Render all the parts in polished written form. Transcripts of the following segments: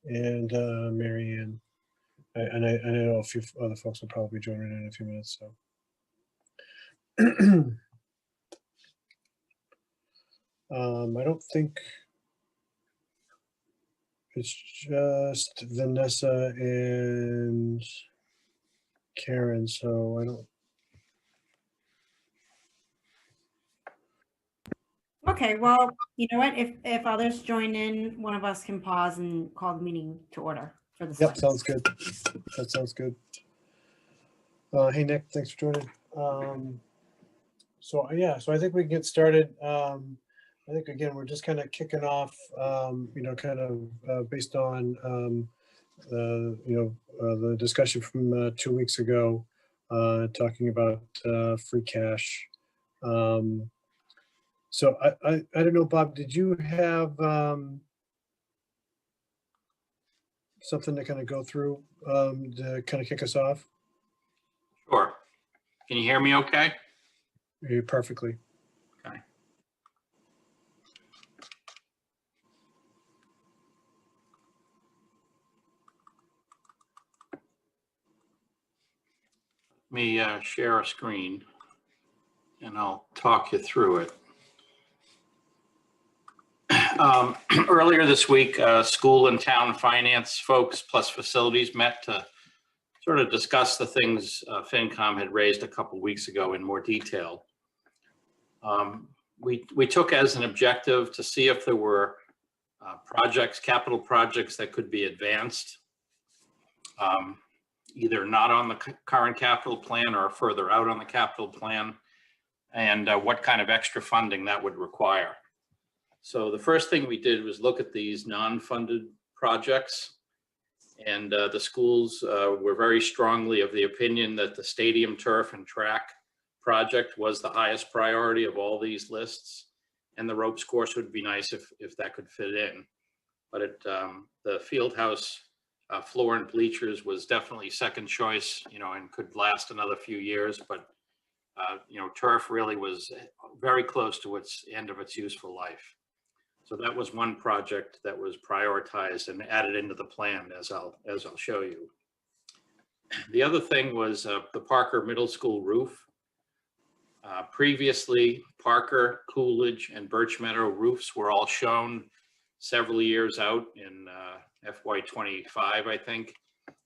and Mary Ann. And I know a few other folks will probably join in a few minutes. So, I don't think it's just Vanessa and Karen. So I don't. Okay, well, you know what? If others join in, one of us can pause and call the meeting to order for the. Yep, sounds good. That sounds good. Hey Nick, thanks for joining. So yeah, so I think we can get started. I think again we're just kind of kicking off, kind of based on the discussion from 2 weeks ago, talking about free cash. So I don't know, Bob, did you have something to kind of go through to kind of kick us off? Sure. Can you hear me okay? Yeah, perfectly. Okay. Let me share a screen and I'll talk you through it. Earlier this week, school and town finance folks plus facilities met to sort of discuss the things FinCom had raised a couple weeks ago in more detail. We took as an objective to see if there were capital projects that could be advanced, either not on the current capital plan or further out on the capital plan, and what kind of extra funding that would require. So the first thing we did was look at these non-funded projects, and the schools were very strongly of the opinion that the stadium, turf, and track project was the highest priority of all these lists, and the ropes course would be nice if that could fit in. But the field house floor and bleachers was definitely second choice, and could last another few years. But turf really was very close to its end of its useful life. So that was one project that was prioritized and added into the plan, as I'll show you. The other thing was the Parker Middle School roof. Previously, Parker, Coolidge, and Birch Meadow roofs were all shown several years out in FY25, I think,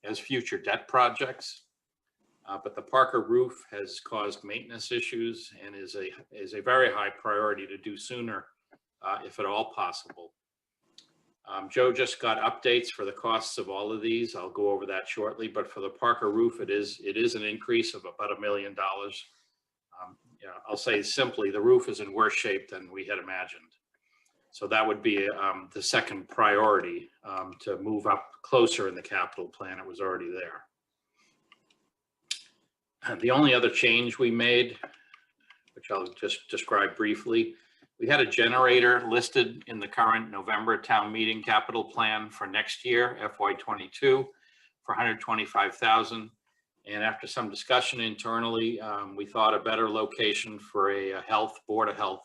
as future debt projects. But the Parker roof has caused maintenance issues and is a very high priority to do sooner, if at all possible. Joe just got updates for the costs of all of these. I'll go over that shortly, but for the Parker roof, it is an increase of about $1 million. I'll say simply, the roof is in worse shape than we had imagined. So that would be the second priority to move up closer in the capital plan. It was already there. The only other change we made, which I'll just describe briefly, we had a generator listed in the current November town meeting capital plan for next year, FY22, for $125,000. And after some discussion internally, we thought a better location for a Board of Health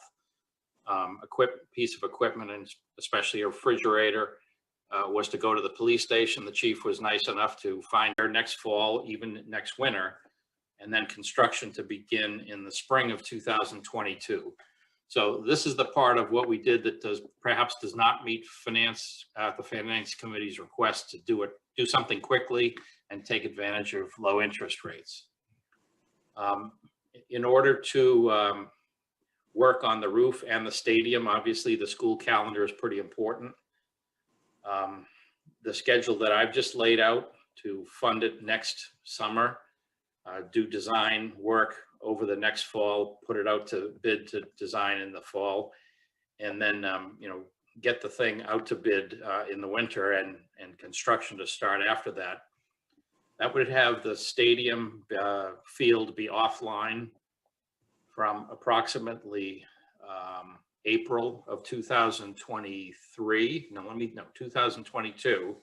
piece of equipment, and especially a refrigerator, was to go to the police station. The chief was nice enough to find her next fall, even next winter, and then construction to begin in the spring of 2022. So this is the part of what we did that perhaps does not meet the finance committee's request to do something quickly and take advantage of low interest rates. In order to work on the roof and the stadium, obviously the school calendar is pretty important. The schedule that I've just laid out to fund it next summer, do design work over the next fall, put it out to bid to design in the fall, and then get the thing out to bid in the winter and construction to start after that. That would have the stadium field be offline from approximately April of 2023. 2022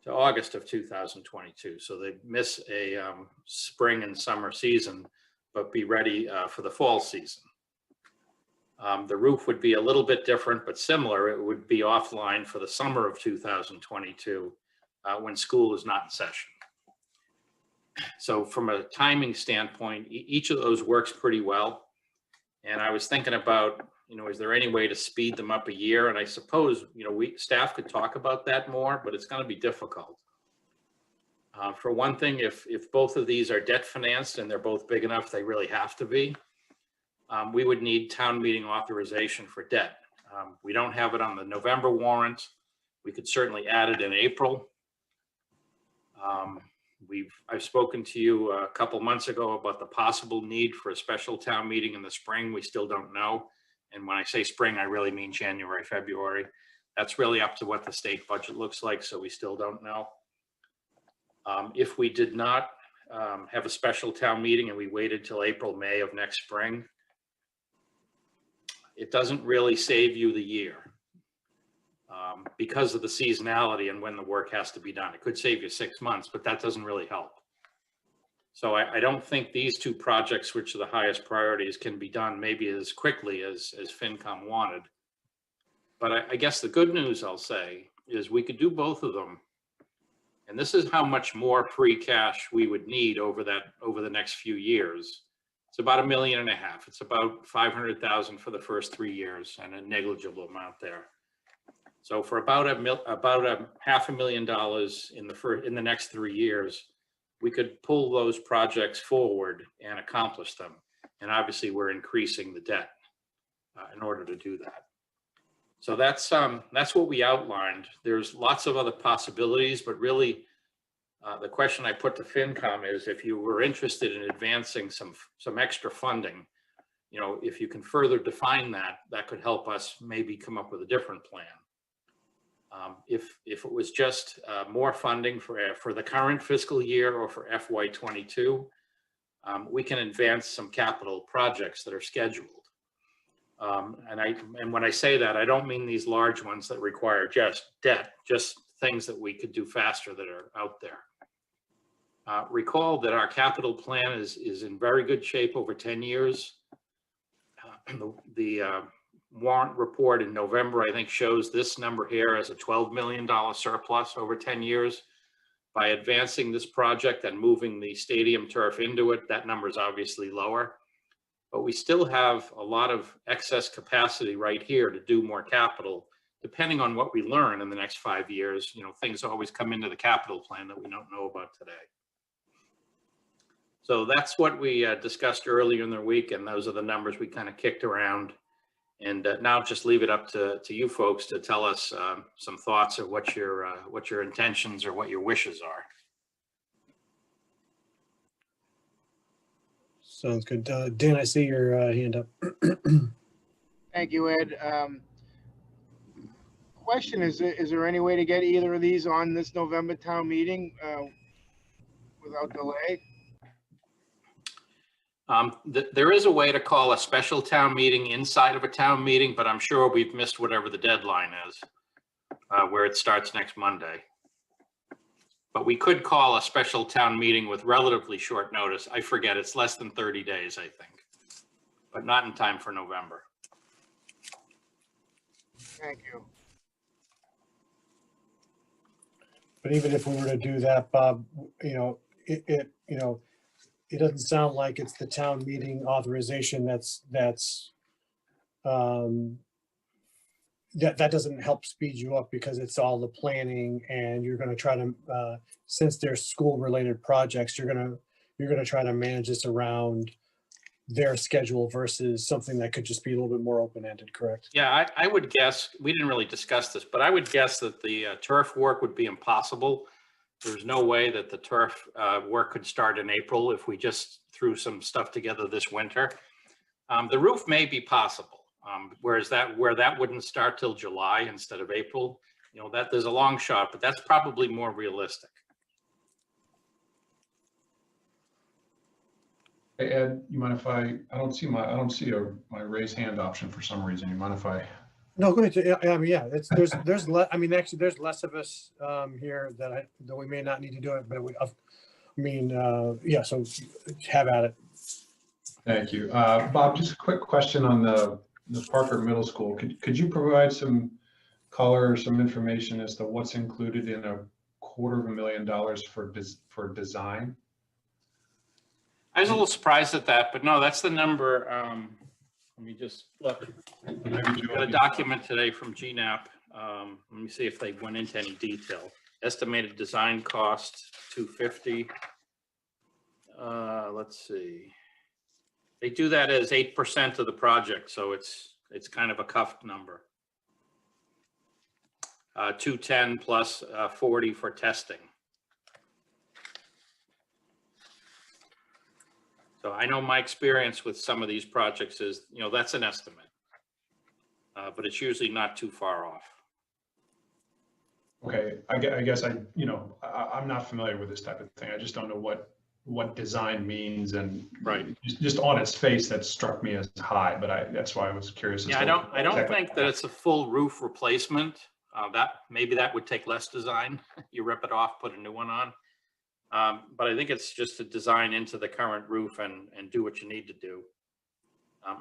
to August of 2022. So they miss a spring and summer season, but be ready for the fall season. The roof would be a little bit different, but similar. It would be offline for the summer of 2022 when school is not in session. So from a timing standpoint, each of those works pretty well. And I was thinking about, is there any way to speed them up a year? And I suppose, staff could talk about that more, but it's going to be difficult. For one thing, if both of these are debt financed and they're both big enough, they really have to be, we would need town meeting authorization for debt. We don't have it on the November warrant. We could certainly add it in April. I've spoken to you a couple months ago about the possible need for a special town meeting in the spring. We still don't know. And when I say spring, I really mean January, February. That's really up to what the state budget looks like, so we still don't know. If we did not have a special town meeting and we waited till April, May of next spring, it doesn't really save you the year because of the seasonality and when the work has to be done. It could save you 6 months, but that doesn't really help. So I don't think these two projects, which are the highest priorities, can be done maybe as quickly as FinCom wanted. But I guess the good news, I'll say, is we could do both of them. And this is how much more free cash we would need over the next few years. It's about $1.5 million. It's about $500,000 for the first 3 years and a negligible amount there. So for about $500,000 in the next 3 years, we could pull those projects forward and accomplish them. And obviously we're increasing the debt in order to do that. So that's what we outlined. There's lots of other possibilities, but really the question I put to FinCom is if you were interested in advancing some extra funding, if you can further define that, that could help us maybe come up with a different plan. If it was just more funding for the current fiscal year or for FY22, we can advance some capital projects that are scheduled. And when I say that, I don't mean these large ones that require just debt, just things that we could do faster that are out there. Recall that our capital plan is in very good shape over 10 years. The warrant report in November, I think, shows this number here as a $12 million surplus over 10 years. By advancing this project and moving the stadium turf into it, that number is obviously lower. But we still have a lot of excess capacity right here to do more capital, depending on what we learn in the next 5 years. Things always come into the capital plan that we don't know about today. So that's what we discussed earlier in the week, and those are the numbers we kind of kicked around. And now just leave it up to you folks to tell us some thoughts of what your intentions or what your wishes are. Sounds good. Dan, I see your hand up. Thank you, Ed. Question is there any way to get either of these on this November town meeting without delay? There is a way to call a special town meeting inside of a town meeting, but I'm sure we've missed whatever the deadline is, where it starts next Monday. But we could call a special town meeting with relatively short notice. I forget, it's less than 30 days, I think, but not in time for November. Thank you. But even if we were to do that, Bob, it doesn't sound like it's the town meeting authorization that doesn't help speed you up, because it's all the planning, and you're going to try to since they're school related projects, you're going to try to manage this around their schedule versus something that could just be a little bit more open-ended, correct? Yeah, I would guess, we didn't really discuss this, but I would guess that the turf work would be impossible. There's no way that the turf work could start in April if we just threw some stuff together this winter. The roof may be possible, where that wouldn't start till July instead of April. That there's a long shot, but that's probably more realistic. Hey Ed, you mind if I don't see my raise hand option for some reason. You mind if I? No, go ahead. I mean, yeah, there's less. I mean, actually, there's less of us here that we may not need to do it, but yeah. So have at it. Thank you, Bob. Just a quick question on the the Parker Middle School, could you provide some color or some information as to what's included in $250,000 for design? I was a little surprised at that, but no, that's the number. Let me just look. Maybe I Joe got a will- document today from GNAP. Let me see if they went into any detail. Estimated design cost, 250. Let's see. They do that as 8% of the project, so it's kind of a cuffed number. 210 plus 40 for testing. So I know my experience with some of these projects is, that's an estimate, but it's usually not too far off. Okay, I guess I'm not familiar with this type of thing. I just don't know what design means, and Right. just on its face, that struck me as high, but that's why I was curious. Yeah, I don't think that it's a full roof replacement. Maybe that would take less design. You rip it off, put a new one on. But I think it's just to design into the current roof and do what you need to do.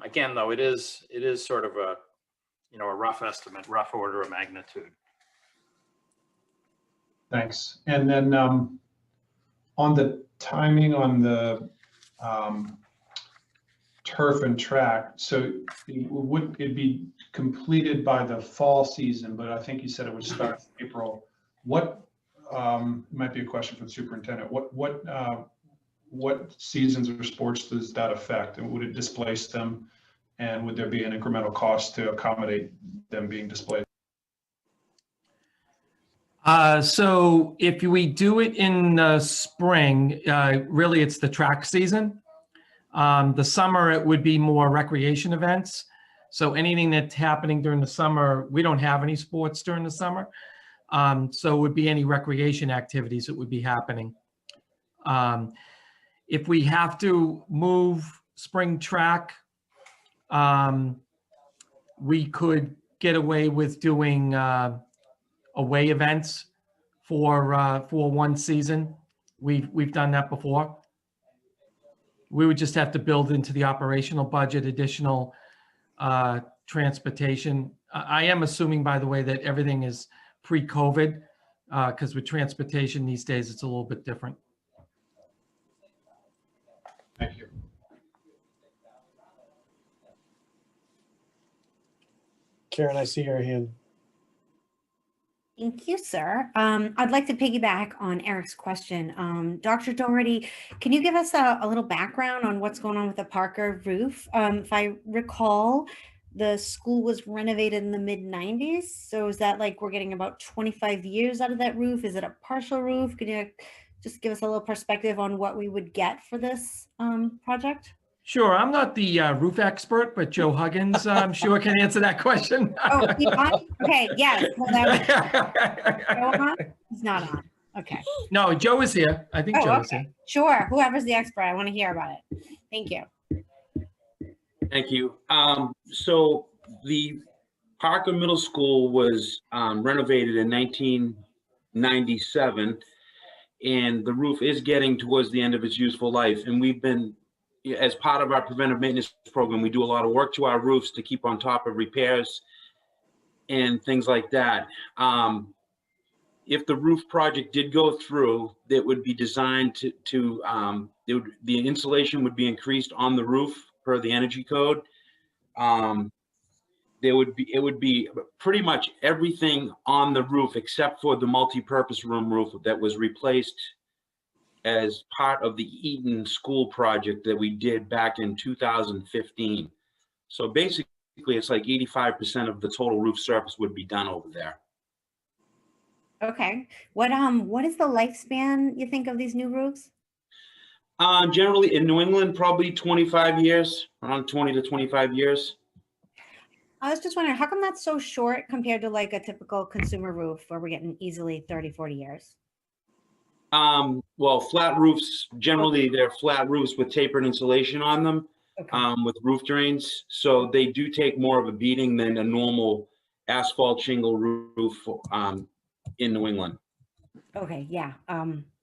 Again, though, it is sort of a rough estimate, rough order of magnitude. Thanks. And then on the timing on the turf and track, so would it be completed by the fall season? But I think you said it would start in April. What might be a question for the superintendent? What seasons or sports does that affect? And would it displace them? And would there be an incremental cost to accommodate them being displaced? So if we do it in the spring, really it's the track season. The summer, it would be more recreation events. So anything that's happening during the summer, we don't have any sports during the summer. So it would be any recreation activities that would be happening. If we have to move spring track, we could get away with doing away events for one season. We've done that before. We would just have to build into the operational budget additional transportation. I am assuming, by the way, that everything is pre-COVID, because with transportation these days, it's a little bit different. Thank you. Karen, I see your hand. Thank you, sir. I'd like to piggyback on Eric's question. Dr. Doherty, can you give us a little background on what's going on with the Parker roof? If I recall, the school was renovated in the mid-90s. So is that like we're getting about 25 years out of that roof? Is it a partial roof? Can you just give us a little perspective on what we would get for this project? Sure, I'm not the roof expert, but Joe Huggins, I'm sure, can answer that question. Oh, he's on? Okay, yes. Well, Joe on? He's not on. Okay. No, Joe is here. I think Oh, Joe is okay. here. Sure. Whoever's the expert, I want to hear about it. Thank you. Thank you. So the Parker Middle School was renovated in 1997, and the roof is getting towards the end of its useful life. And we've been, as part of our preventive maintenance program, we do a lot of work to our roofs to keep on top of repairs and things like that. If the roof project did go through, it would be designed the insulation would be increased on the roof per the energy code. It would be pretty much everything on the roof except for the multi-purpose room roof that was replaced as part of the Eaton School project that we did back in 2015. So basically, it's like 85% of the total roof surface would be done over there. Okay. What is the lifespan you think of these new roofs? Generally in New England, probably 25 years, around 20 to 25 years. I was just wondering, how come that's so short compared to like a typical consumer roof where we're getting easily 30, 40 years? Well, flat roofs, generally they're flat roofs with tapered insulation on them, Okay. with roof drains. So they do take more of a beating than a normal asphalt shingle roof in New England. Okay. Yeah.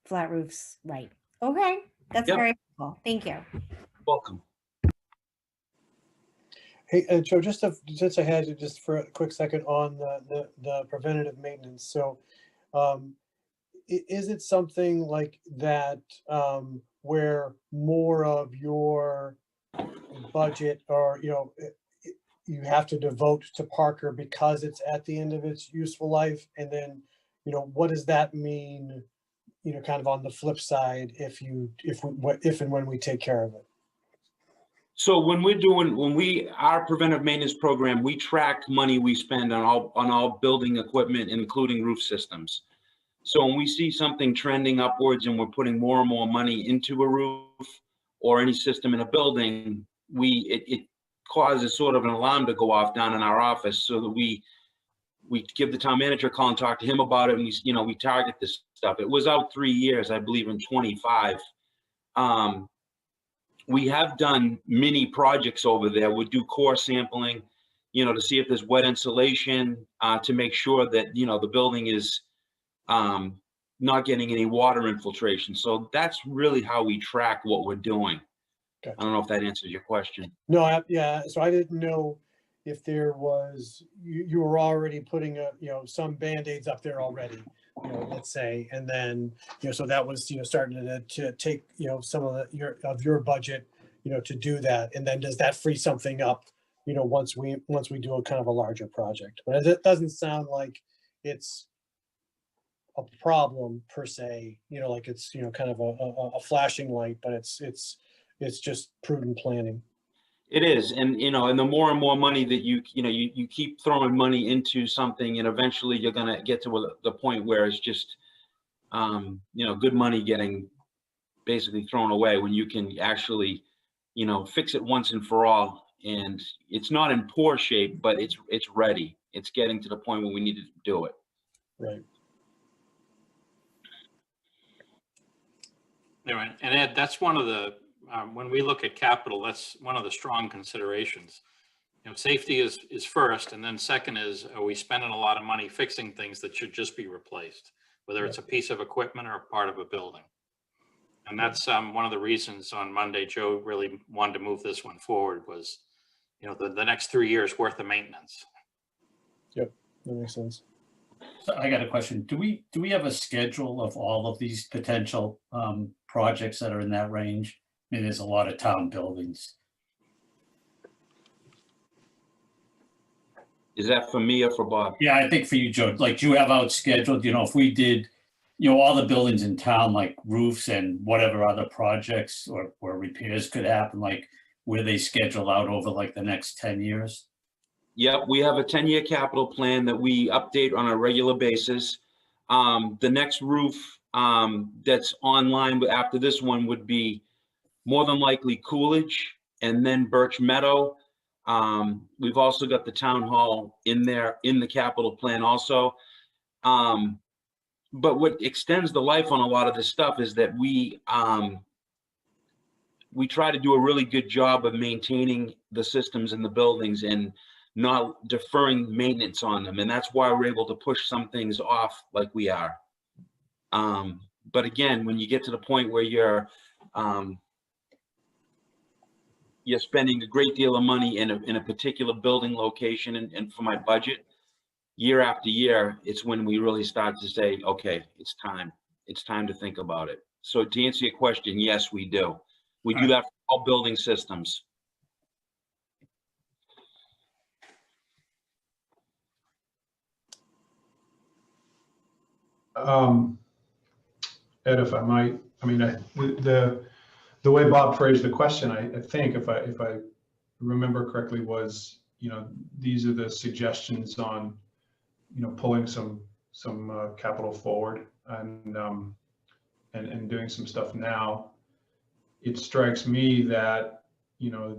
Flat roofs. Right. Okay. That's Yep. very helpful. Thank you. Welcome. Hey, Joe, just ahead, just for a quick second on the preventative maintenance. So, is it something like that, where more of your budget or, you have to devote to Parker because it's at the end of its useful life? And then, what does that mean, kind of on the flip side, if and when we take care of it? So our preventive maintenance program, we track money we spend on all building equipment, including roof systems. So when we see something trending upwards and we're putting more and more money into a roof or any system in a building, it causes sort of an alarm to go off down in our office, so that we give the town manager a call and talk to him about it, and we target this stuff. It was out 3 years, I believe, in 25. We have done mini projects over there. We do core sampling, to see if there's wet insulation, to make sure that, the building is not getting any water infiltration. So that's really how we track what we're doing. Gotcha. I don't know if that answers your question. No, yeah, so I didn't know if there was, you were already putting some Band-Aids up there already, let's say, and then, so that was, starting to take, some of your budget, to do that. And then does that free something up, once we do a kind of a larger project? But it doesn't sound like it's a problem per se, like it's, kind of a flashing light, but it's just prudent planning. It is, and and the more and more money that you keep throwing money into something, and eventually you're gonna get to the point where it's just good money getting basically thrown away, when you can actually fix it once and for all. And it's not in poor shape, but it's ready. It's getting to the point where we need to do it. Right. Anyway, and Ed, that's one of the, when we look at capital, that's one of the strong considerations. Safety is first, and then second is, are we spending a lot of money fixing things that should just be replaced, whether it's a piece of equipment or a part of a building? And that's one of the reasons on Monday, Joe really wanted to move this one forward, was, the next 3 years worth of maintenance. Yep, that makes sense. So I got a question. Do we have a schedule of all of these potential projects that are in that range? I mean, there's a lot of town buildings. Is that for me or for Bob? Yeah, I think for you, Joe, like, do you have out scheduled, if we did, all the buildings in town, like roofs and whatever other projects or repairs could happen, like, where they schedule out over like the next 10 years? Yep, we have a 10-year capital plan that we update on a regular basis. The next roof that's online after this one would be more than likely Coolidge, and then Birch Meadow. We've also got the town hall in there in the capital plan also. But what extends the life on a lot of this stuff is that we try to do a really good job of maintaining the systems in the buildings and not deferring maintenance on them. And that's why we're able to push some things off like we are. But again, when you get to the point where you're spending a great deal of money in a particular building location, and for my budget, year after year, it's when we really start to say, okay, it's time to think about it. So to answer your question, yes, we do. We do that for all building systems. Ed, if I might, I mean, the way Bob phrased the question, I think, if I remember correctly, was, these are the suggestions on, pulling some capital forward and doing some stuff now. It strikes me that,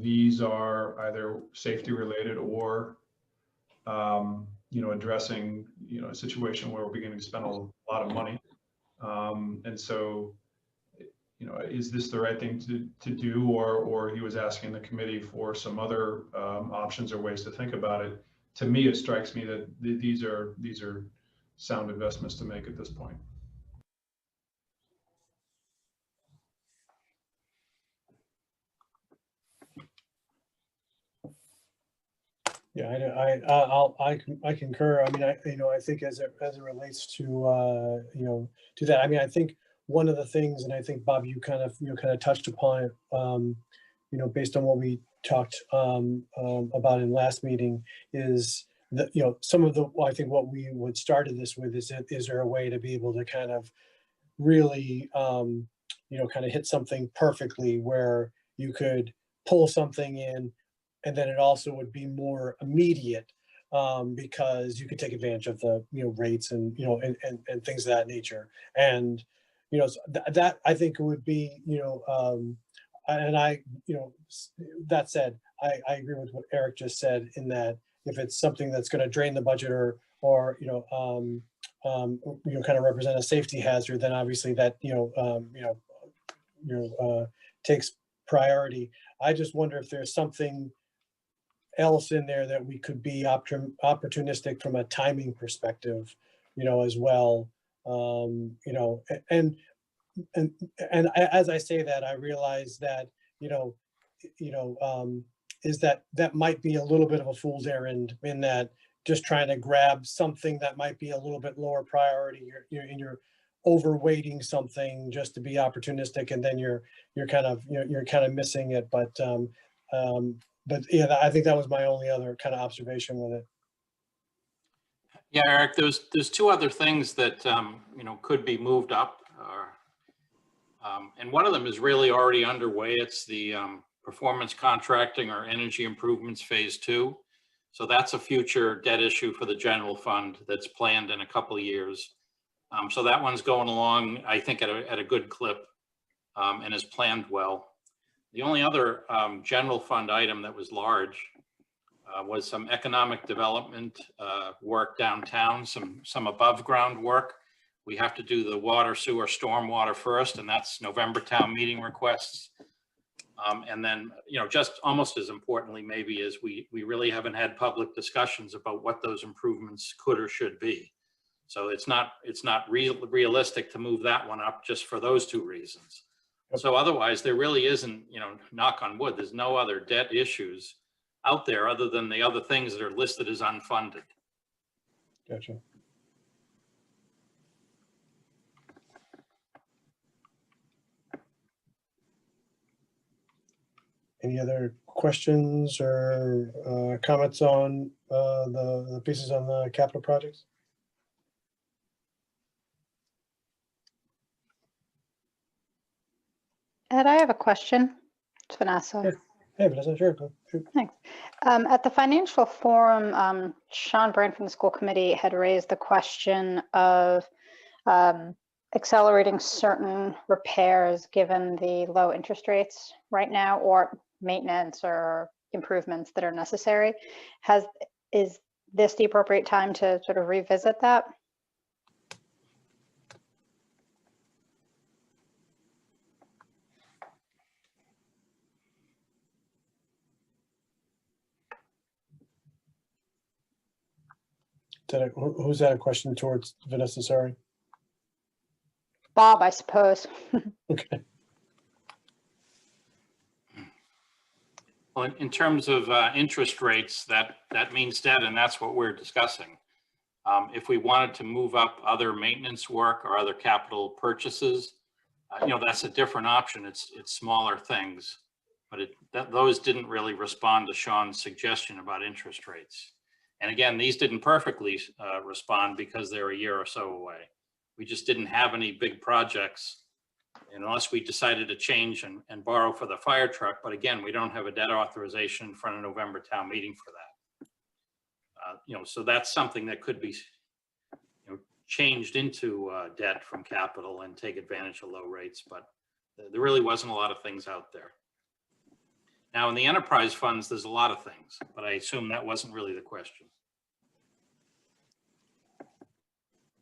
these are either safety related or, addressing, a situation where we're beginning to spend a lot of money. And so, is this the right thing to do, or he was asking the committee for some other options or ways to think about it? To me, it strikes me that these are sound investments to make at this point. Yeah, I concur. I mean, I think as it relates to, to that, I mean, I think one of the things, and I think Bob, you kind of touched upon it, based on what we talked about in last meeting, is that, some of the, I think what we would started this with is there a way to be able to kind of really, kind of hit something perfectly where you could pull something in, and then it also would be more immediate, because you could take advantage of the rates and and things of that nature. And that I think would be and I that said, I agree with what Eric just said, in that if it's something that's going to drain the budget or kind of represent a safety hazard, then obviously that takes priority. I just wonder if there's something else in there that we could be opportunistic from a timing perspective, as well. And as I say that, I realize that, is that might be a little bit of a fool's errand, in that just trying to grab something that might be a little bit lower priority, you're overweighting something just to be opportunistic, and then you're kind of missing it. But yeah, I think that was my only other kind of observation with it. Yeah, Eric, there's two other things that, could be moved up. And one of them is really already underway. It's the performance contracting or energy improvements phase 2. So that's a future debt issue for the general fund that's planned in a couple of years. So that one's going along, I think, at a good clip, and is planned well. The only other general fund item that was large was some economic development work downtown, some above ground work. We have to do the water, sewer, stormwater first, and that's November town meeting requests. And then, just almost as importantly, maybe, is we really haven't had public discussions about what those improvements could or should be. So it's not realistic to move that one up just for those two reasons. So otherwise, there really isn't, knock on wood, there's no other debt issues out there other than the other things that are listed as unfunded. Gotcha. Any other questions or comments on the pieces on the capital projects? Ed, I have a question. It's Vanessa. Yeah. Hey, Vanessa, sure. Shoot. Thanks. At the financial forum, Sean Brand from the school committee had raised the question of accelerating certain repairs given the low interest rates right now, or maintenance or improvements that are necessary. Is this the appropriate time to sort of revisit that? Who's that a question towards, Vanessa? Sorry. Bob, I suppose. Okay. Well, in terms of interest rates, that means debt, and that's what we're discussing. If we wanted to move up other maintenance work or other capital purchases, that's a different option. It's smaller things, but those didn't really respond to Sean's suggestion about interest rates. And again, these didn't perfectly respond because they're a year or so away. We just didn't have any big projects, unless we decided to change and borrow for the fire truck. But again, we don't have a debt authorization in front of November town meeting for that. So that's something that could be changed into debt from capital and take advantage of low rates. But there really wasn't a lot of things out there. Now, in the enterprise funds, there's a lot of things, but I assume that wasn't really the question.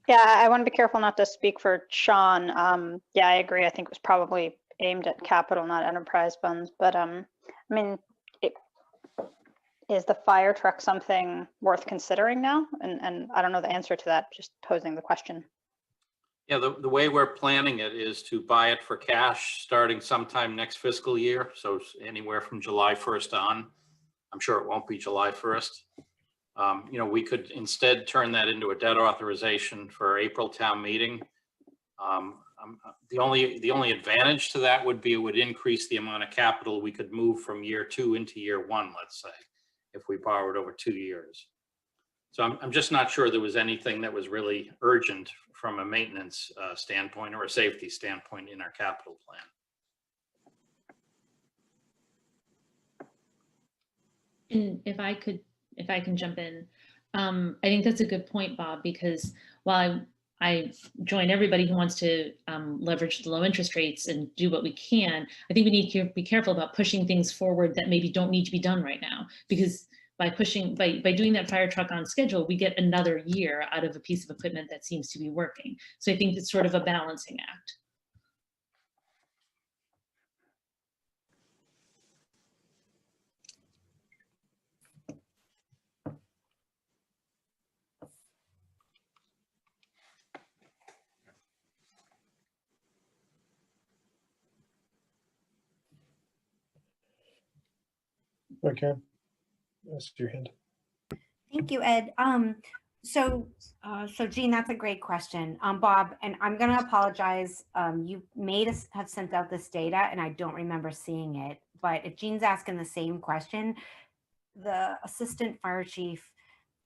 Yeah, I want to be careful not to speak for Sean. Yeah, I agree. I think it was probably aimed at capital, not enterprise funds. But I mean, is the fire truck something worth considering now? And I don't know the answer to that, just posing the question. Yeah, the way we're planning it is to buy it for cash starting sometime next fiscal year. So anywhere from July 1st on. I'm sure it won't be July 1st. We could instead turn that into a debt authorization for April town meeting. The only advantage to that would be it would increase the amount of capital we could move from year 2 into year 1, let's say, if we borrowed over 2 years. So I'm just not sure there was anything that was really urgent from a maintenance standpoint or a safety standpoint in our capital plan. And if I can jump in, I think that's a good point, Bob, because while I join everybody who wants to leverage the low interest rates and do what we can, I think we need to be careful about pushing things forward that maybe don't need to be done right now, because by doing that fire truck on schedule, we get another year out of a piece of equipment that seems to be working. So I think it's sort of a balancing act. Okay. That's your hand. Thank you, Ed. So Jean, that's a great question. Bob, and I'm going to apologize. You may have sent out this data and I don't remember seeing it, but if Jean's asking the same question, the assistant fire chief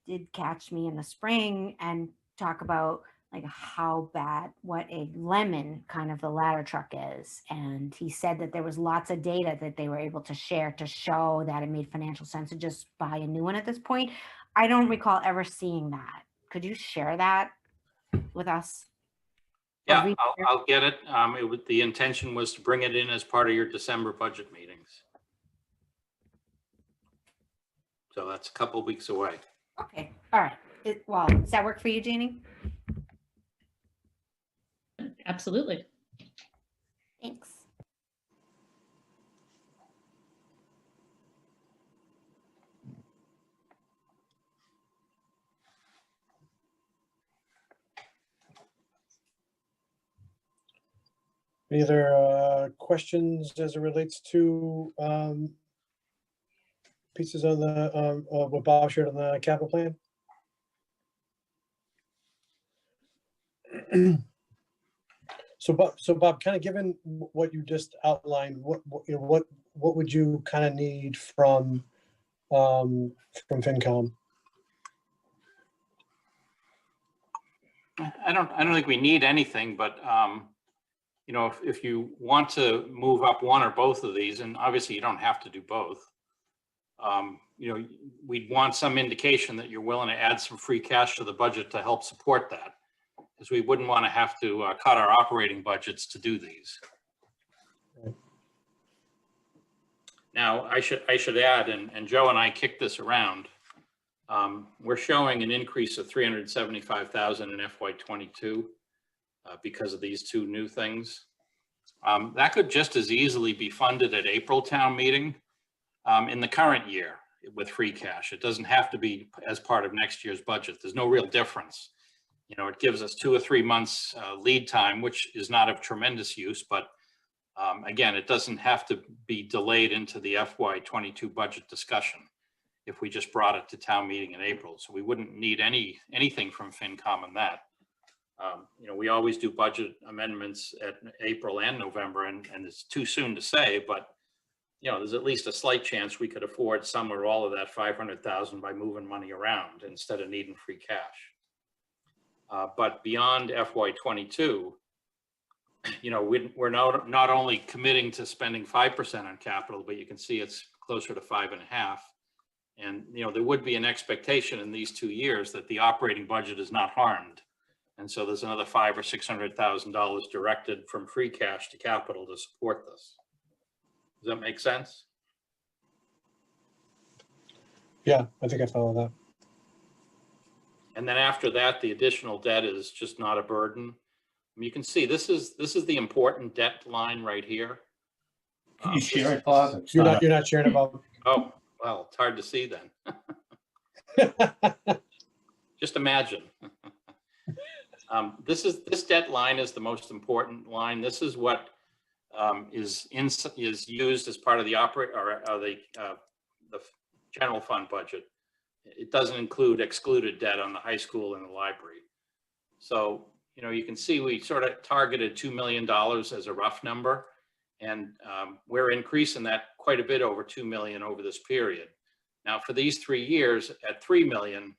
did catch me in the spring and talk about like how bad, what a lemon kind of the ladder truck is. And he said that there was lots of data that they were able to share to show that it made financial sense to just buy a new one at this point. I don't recall ever seeing that. Could you share that with us? Yeah, I'll get it. The intention was to bring it in as part of your December budget meetings. So that's a couple weeks away. Okay, all right. Well, does that work for you, Janie? Absolutely. Thanks. Any other questions as it relates to pieces of the what Bob shared on the capital plan? So Bob, kind of given what you just outlined, what would you kind of need from FinCom? I don't think we need anything, but if you want to move up one or both of these, and obviously you don't have to do both, we'd want some indication that you're willing to add some free cash to the budget to help support that, because we wouldn't want to have to cut our operating budgets to do these. Right. Now, I should add, and Joe and I kicked this around, we're showing an increase of $375,000 in FY22 because of these two new things. That could just as easily be funded at April town meeting in the current year with free cash. It doesn't have to be as part of next year's budget. There's no real difference. It gives us 2 or 3 months lead time, which is not of tremendous use, but again, it doesn't have to be delayed into the FY22 budget discussion if we just brought it to town meeting in April. So we wouldn't need anything from FinCom on that. We always do budget amendments at April and November, and it's too soon to say, but there's at least a slight chance we could afford some or all of that $500,000 by moving money around instead of needing free cash. But beyond FY22, we're not only committing to spending 5% on capital, but you can see it's closer to 5.5%. And there would be an expectation in these 2 years that the operating budget is not harmed. And so there's another $500,000 or $600,000 directed from free cash to capital to support this. Does that make sense? Yeah, I think I follow that. And then after that, the additional debt is just not a burden. You can see this is the important debt line right here. Can you share it, Bob? You're not sharing about. Oh, well, it's hard to see then. Just imagine. This debt line is the most important line. This is what is used as part of the the general fund budget. it doesn't include excluded debt on the high school and the library. So, you know, you can see we sort of targeted $2 million as a rough number. And we're increasing that quite a bit over 2 million over this period. Now for these 3 years at 3 million,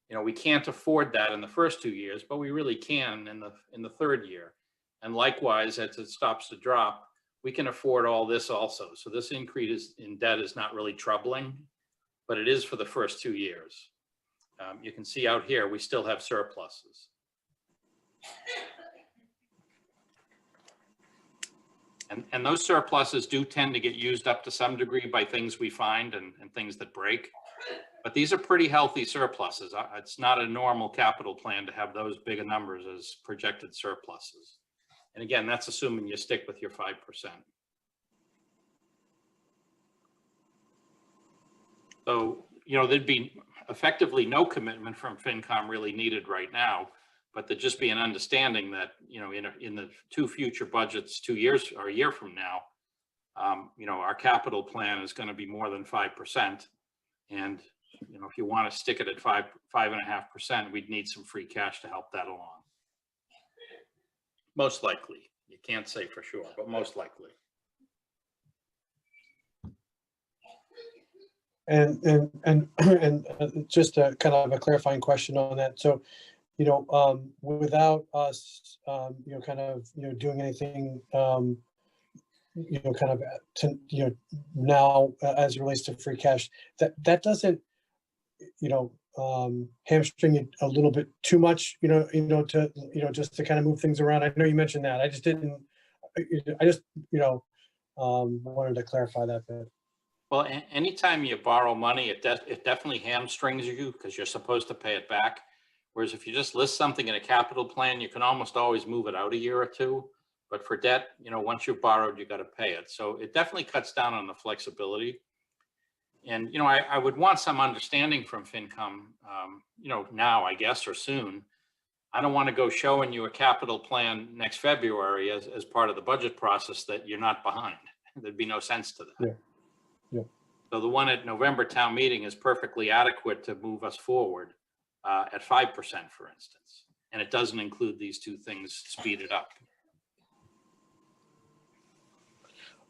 you know, we can't afford that in the first 2 years, but we really can in the third year. And likewise, as it stops to drop, we can afford all this also. So this increase in debt is not really troubling, but it is for the first 2 years. You can see out here, we still have surpluses. And those surpluses do tend to get used up to some degree by things we find and things that break. But these are pretty healthy surpluses. It's not a normal capital plan to have those big numbers as projected surpluses. And again, that's assuming you stick with your 5%. So, you know, there'd be effectively no commitment from FinCom really needed right now, but there'd just be an understanding that, you know, in the 2 future budgets, 2 years or a year from now, you know, our capital plan is going to be more than 5%. And, you know, if you want to stick it at 5.5%, we'd need some free cash to help that along. Most likely. You can't say for sure, but most likely. And just a kind of a clarifying question on that. So, you know, without us, you know, kind of, you know, doing anything, you know, kind of, you know, now as it relates to free cash, that doesn't, you know, hamstring it a little bit too much, you know, to, you know, just to kind of move things around. I know you mentioned that. I just, you know, wanted to clarify that bit. Well, anytime you borrow money, it definitely hamstrings you because you're supposed to pay it back. Whereas if you just list something in a capital plan, you can almost always move it out a year or two. But for debt, you know, once you've borrowed, you got to pay it. So it definitely cuts down on the flexibility. And, you know, I would want some understanding from FinCom, you know, now, I guess, or soon. I don't want to go showing you a capital plan next February as part of the budget process that you're not behind. There'd be no sense to that. Yeah. Yeah. So the one at November town meeting is perfectly adequate to move us forward at 5%, for instance. And it doesn't include these 2 things speeded up.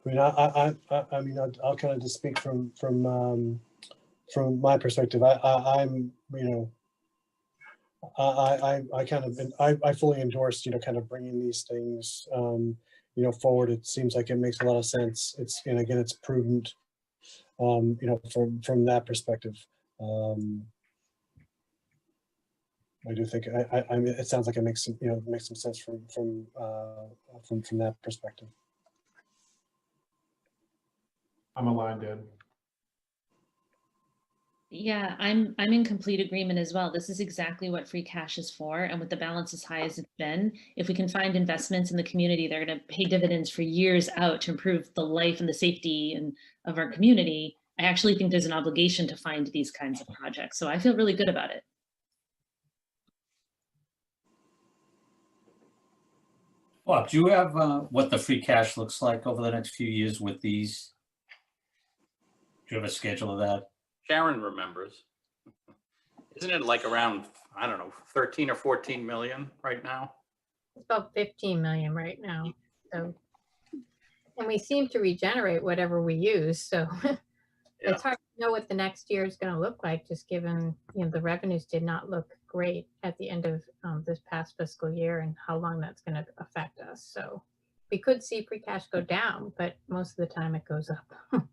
I mean, I mean, I'll kind of just speak from my perspective. I'm, you know, I kind of, I fully endorse, you know, kind of bringing these things, you know, forward. It seems like it makes a lot of sense. It's, and again, it's prudent, you know, from that perspective. I do think, I mean, it sounds like it makes some, you know, makes some sense from that perspective. I'm aligned, Ed. Yeah, I'm in complete agreement as well. This is exactly what free cash is for. And with the balance as high as it's been, if we can find investments in the community, they're going to pay dividends for years out to improve the life and the safety of our community. I actually think there's an obligation to find these kinds of projects. So I feel really good about it. Bob, do you have what the free cash looks like over the next few years with these? Do you have a schedule of that? Sharon remembers. Isn't it like around, I don't know, 13 or 14 million right now? It's about 15 million right now. So, and we seem to regenerate whatever we use. So it's hard to know what the next year is going to look like, just given, you know, the revenues did not look great at the end of this past fiscal year and how long that's going to affect us. So we could see free cash go down, but most of the time it goes up.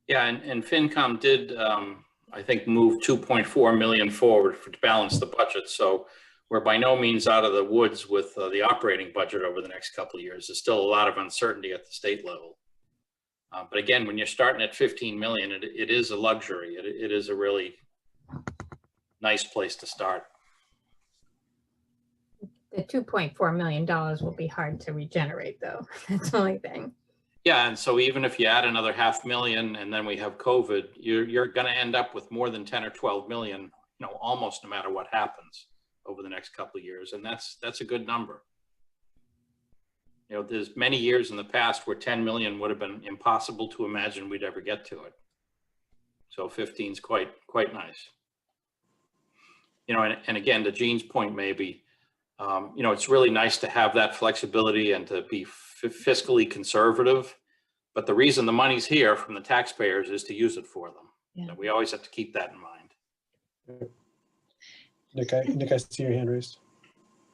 Yeah, and FinCom did, I think, move 2.4 million forward to balance the budget. So we're by no means out of the woods with the operating budget over the next couple of years. There's still a lot of uncertainty at the state level. But again, when you're starting at 15 million, it is a luxury. It is a really nice place to start. The $2.4 million will be hard to regenerate, though. That's the only thing. Yeah, and so even if you add another 500,000 and then we have COVID, you're going to end up with more than 10 or 12 million, you know, almost no matter what happens over the next couple of years. And that's a good number. You know, there's many years in the past where 10 million would have been impossible to imagine we'd ever get to it. So 15 is quite nice. you know, and again, to Gene's point, maybe, you know, it's really nice to have that flexibility and to be fiscally conservative. But the reason the money's here from the taxpayers is to use it for them. Yeah. And we always have to keep that in mind. Nick, I see your hand raised.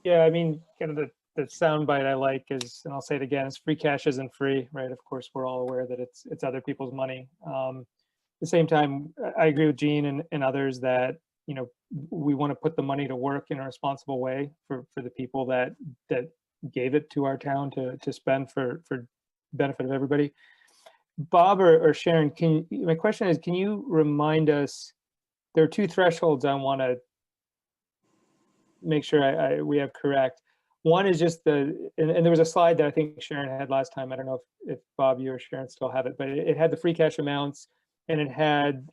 Yeah, I mean, kind of the soundbite I like is, and I'll say it again, is free cash isn't free, right? Of course, we're all aware that it's other people's money. At the same time, I agree with Gene and others that, you know, we want to put the money to work in a responsible way for the people that gave it to our town to spend for benefit of everybody. Bob or Sharon, my question is, can you remind us, there are two thresholds I want to make sure we have correct. One is just and there was a slide that I think Sharon had last time. I don't know if Bob, you or Sharon still have it, but it had the free cash amounts and it had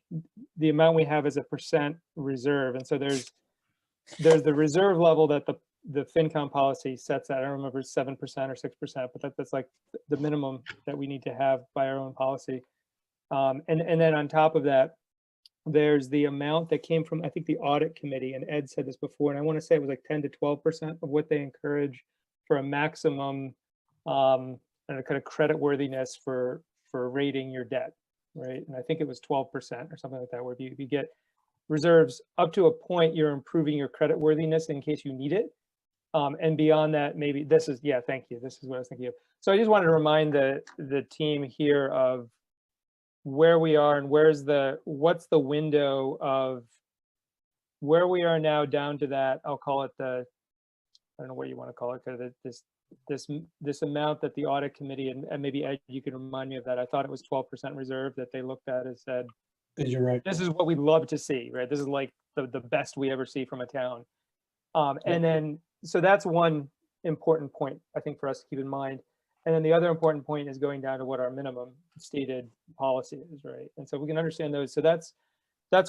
the amount we have as a percent reserve. And so there's the reserve level that the FinCom policy sets at. I don't remember, 7% or 6%, but that's like the minimum that we need to have by our own policy. And then on top of that, there's the amount that came from, I think, the audit committee, and Ed said this before, and I want to say it was like 10 to 12% of what they encourage for a maximum and a kind of credit worthiness for rating your debt, right? And I think it was 12% or something like that, where if you get reserves up to a point, you're improving your credit worthiness in case you need it. And beyond that, maybe this is, yeah, thank you. This is what I was thinking of. So I just wanted to remind the team here of where we are and what's the window of where we are now down to that. I'll call it I don't know what you want to call it, kind of this amount that the audit committee, and maybe Ed, you can remind me of that. I thought it was 12% reserve that they looked at and said, You're right. this is what we'd love to see, right? This is like the best we ever see from a town. And then, so that's one important point, I think, for us to keep in mind. And then the other important point is going down to what our minimum stated policy is, right? And so we can understand those. So that's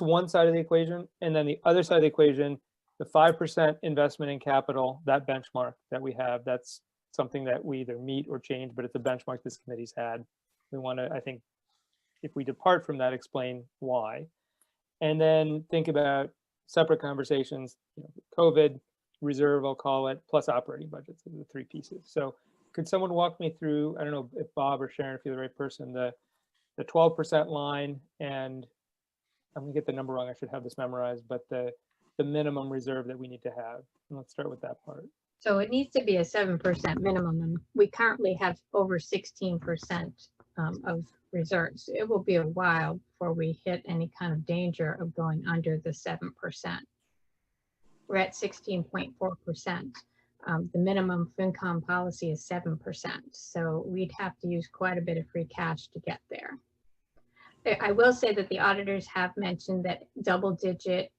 one side of the equation. And then the other side of the equation, the 5% investment in capital, that benchmark that we have, that's something that we either meet or change, but it's a benchmark this committee's had. We want to, I think, if we depart from that, explain why. And then think about separate conversations, you know, COVID, reserve, I'll call it, plus operating budgets, the three pieces. So could someone walk me through, I don't know if Bob or Sharon, if you're the right person, the 12% line, and I'm gonna get the number wrong, I should have this memorized, but the minimum reserve that we need to have. And let's start with that part. So it needs to be a 7% minimum, and we currently have over 16% of reserves. It will be a while before we hit any kind of danger of going under the 7%. We're at 16.4%. The minimum FinCom policy is 7%. So we'd have to use quite a bit of free cash to get there. I will say that the auditors have mentioned that double-digit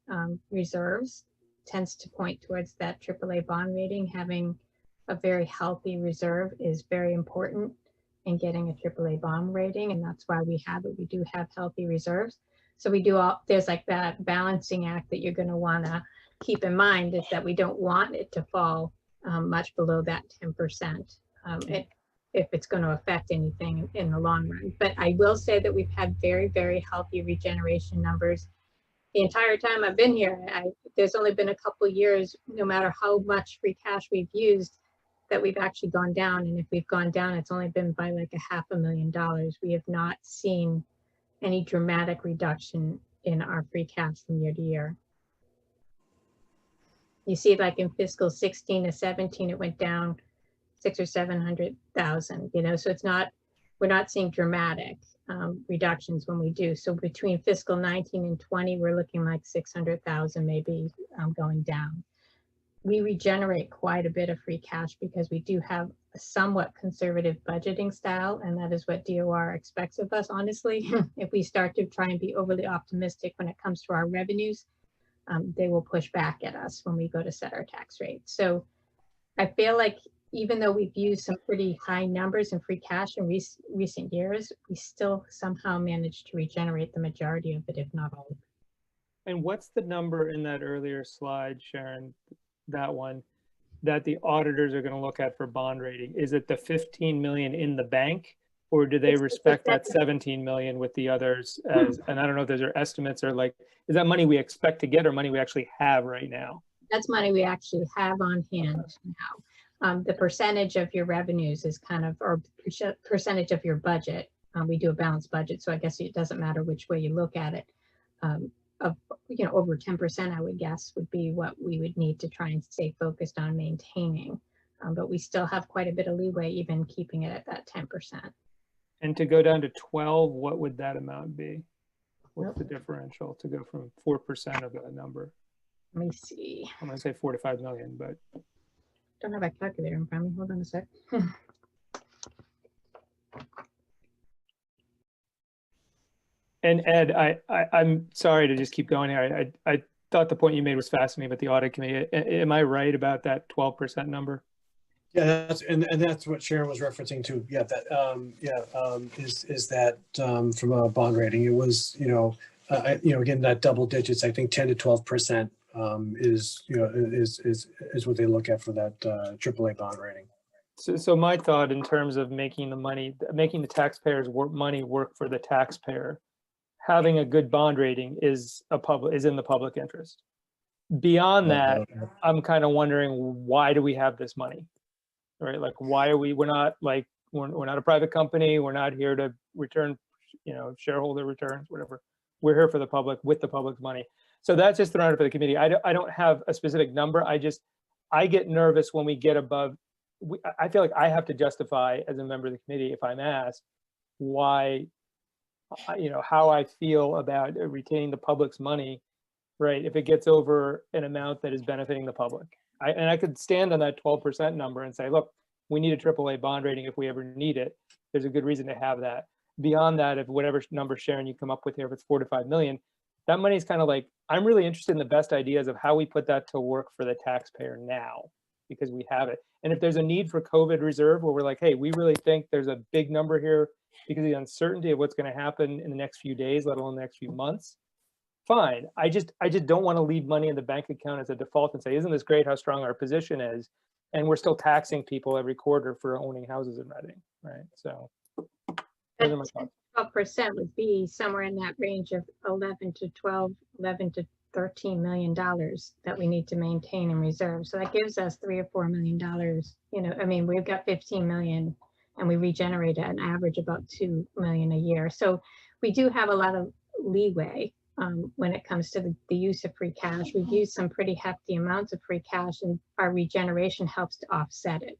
reserves tends to point towards that AAA bond rating. Having a very healthy reserve is very important in getting a AAA bond rating, and that's why we have it. We do have healthy reserves. So we do there's like that balancing act that you're going to want to keep in mind, is that we don't want it to fall much below that 10%. If it's going to affect anything in the long run. But I will say that we've had very, very healthy regeneration numbers. The entire time I've been here, there's only been a couple years, no matter how much free cash we've used, that we've actually gone down. And if we've gone down, it's only been by like $500,000. We have not seen any dramatic reduction in our free cash from year to year. You see, like in fiscal 16 to 17, it went down 600,000 or 700,000, you know, so it's not, we're not seeing dramatic reductions when we do. So between fiscal 19 and 20, we're looking like 600,000 maybe going down. We regenerate quite a bit of free cash because we do have a somewhat conservative budgeting style, and that is what DOR expects of us, honestly. If we start to try and be overly optimistic when it comes to our revenues, they will push back at us when we go to set our tax rate. So I feel like even though we've used some pretty high numbers in free cash in recent years, we still somehow managed to regenerate the majority of it, if not all of it. And what's the number in that earlier slide, Sharon, that one, that the auditors are going to look at for bond rating? Is it the 15 million in the bank, Or do they It's respect that percentage. 17 million with the others as, and I don't know if those are estimates or like, is that money we expect to get or money we actually have right now? That's money we actually have on hand now. The percentage of your revenues is kind of, or percentage of your budget. We do a balanced budget, so I guess it doesn't matter which way you look at it. Of, over 10%, I would guess, would be what we would need to try and stay focused on maintaining. But we still have quite a bit of leeway, even keeping it at that 10%. And to go down to 12, what would that amount be? What's the differential to go from 4% of that number? Let me see. I'm gonna say 4 to 5 million, but. Don't have a calculator in front of me. Hold on a sec. And Ed, I'm sorry to just keep going here. I thought the point you made was fascinating about the audit committee. Am I right about that 12% number? Yeah, that's what Sharon was referencing to. Yeah, that is that from a bond rating, it was again that double digits. I think 10 to 12% is what they look at for that AAA bond rating. So my thought in terms of making the taxpayers' money work for the taxpayer, having a good bond rating is in the public interest. Beyond that, I'm kind of wondering, why do we have this money? Right? Like, why are we're not a private company. We're not here to return, shareholder returns, whatever. We're here for the public, with the public's money. So that's just thrown out for the committee. I don't have a specific number. I get nervous when we get above. I feel like I have to justify as a member of the committee, if I'm asked, why, how I feel about retaining the public's money, right? If it gets over an amount that is benefiting the public. I could stand on that 12% number and say, look, we need a AAA bond rating if we ever need it. There's a good reason to have that. Beyond that, if whatever number, Sharon, you come up with here, if it's 4 to 5 million, that money is kind of like, I'm really interested in the best ideas of how we put that to work for the taxpayer now, because we have it. And if there's a need for COVID reserve where we're like, hey, we really think there's a big number here because of the uncertainty of what's going to happen in the next few days, let alone the next few months, fine. I just don't want to leave money in the bank account as a default and say, isn't this great how strong our position is? And we're still taxing people every quarter for owning houses in Reading, right? So those are my thoughts. 12% would be somewhere in that range of 11 to 13 million dollars that we need to maintain in reserve. So that gives us $3 or $4 million. We've got 15 million and we regenerate at an average about 2 million a year. So we do have a lot of leeway when it comes to the use of free cash. We've used some pretty hefty amounts of free cash and our regeneration helps to offset it.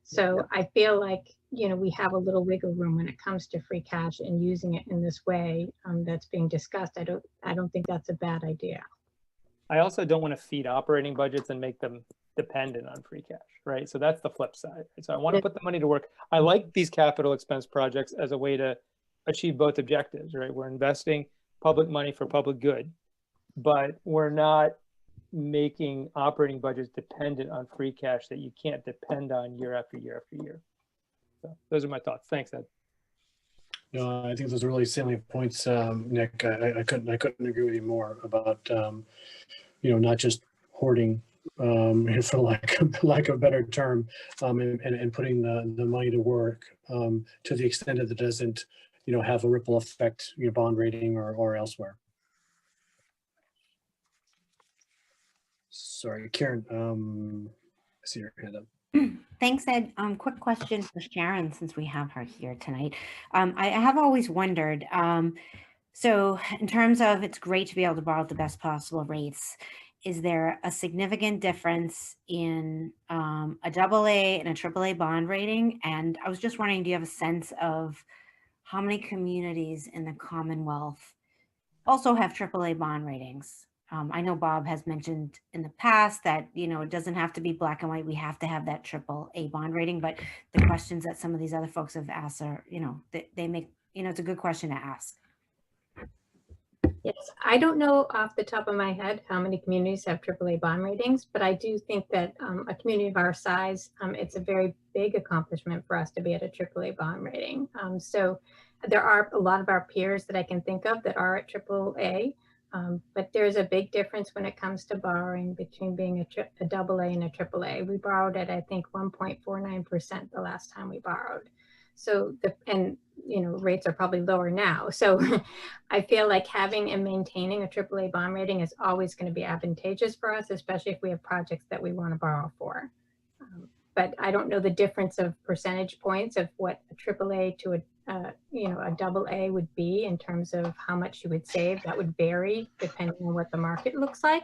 So I feel like, we have a little wiggle room when it comes to free cash and using it in this way that's being discussed. I don't think that's a bad idea. I also don't want to feed operating budgets and make them dependent on free cash, right? So that's the flip side. So I want to put the money to work. I like these capital expense projects as a way to achieve both objectives, right? We're investing public money for public good, but we're not making operating budgets dependent on free cash that you can't depend on year after year after year. So those are my thoughts. Thanks, Ed. No, I think those are really salient points, Nick. I couldn't agree with you more about not just hoarding, for lack of a better term, and putting the money to work to the extent that it doesn't have a ripple effect, bond rating or elsewhere. Sorry, Karen, I see your hand up. Thanks, Ed. Quick question for Sharon, since we have her here tonight. I have always wondered, so in terms of it's great to be able to borrow at the best possible rates, is there a significant difference in a AA and a AAA bond rating? And I was just wondering, do you have a sense of how many communities in the Commonwealth also have AAA bond ratings? I know Bob has mentioned in the past that, it doesn't have to be black and white. We have to have that AAA bond rating, but the questions that some of these other folks have asked are, they make, it's a good question to ask. Yes, I don't know off the top of my head how many communities have AAA bond ratings, but I do think that a community of our size, it's a very big accomplishment for us to be at a AAA bond rating. So there are a lot of our peers that I can think of that are at AAA. But there's a big difference when it comes to borrowing between being a AA and a AAA. We borrowed at, I think, 1.49% the last time we borrowed. So and rates are probably lower now. So I feel like having and maintaining a AAA bond rating is always going to be advantageous for us, especially if we have projects that we want to borrow for. But I don't know the difference of percentage points of what a AAA to a AA would be in terms of how much you would save. That would vary depending on what the market looks like.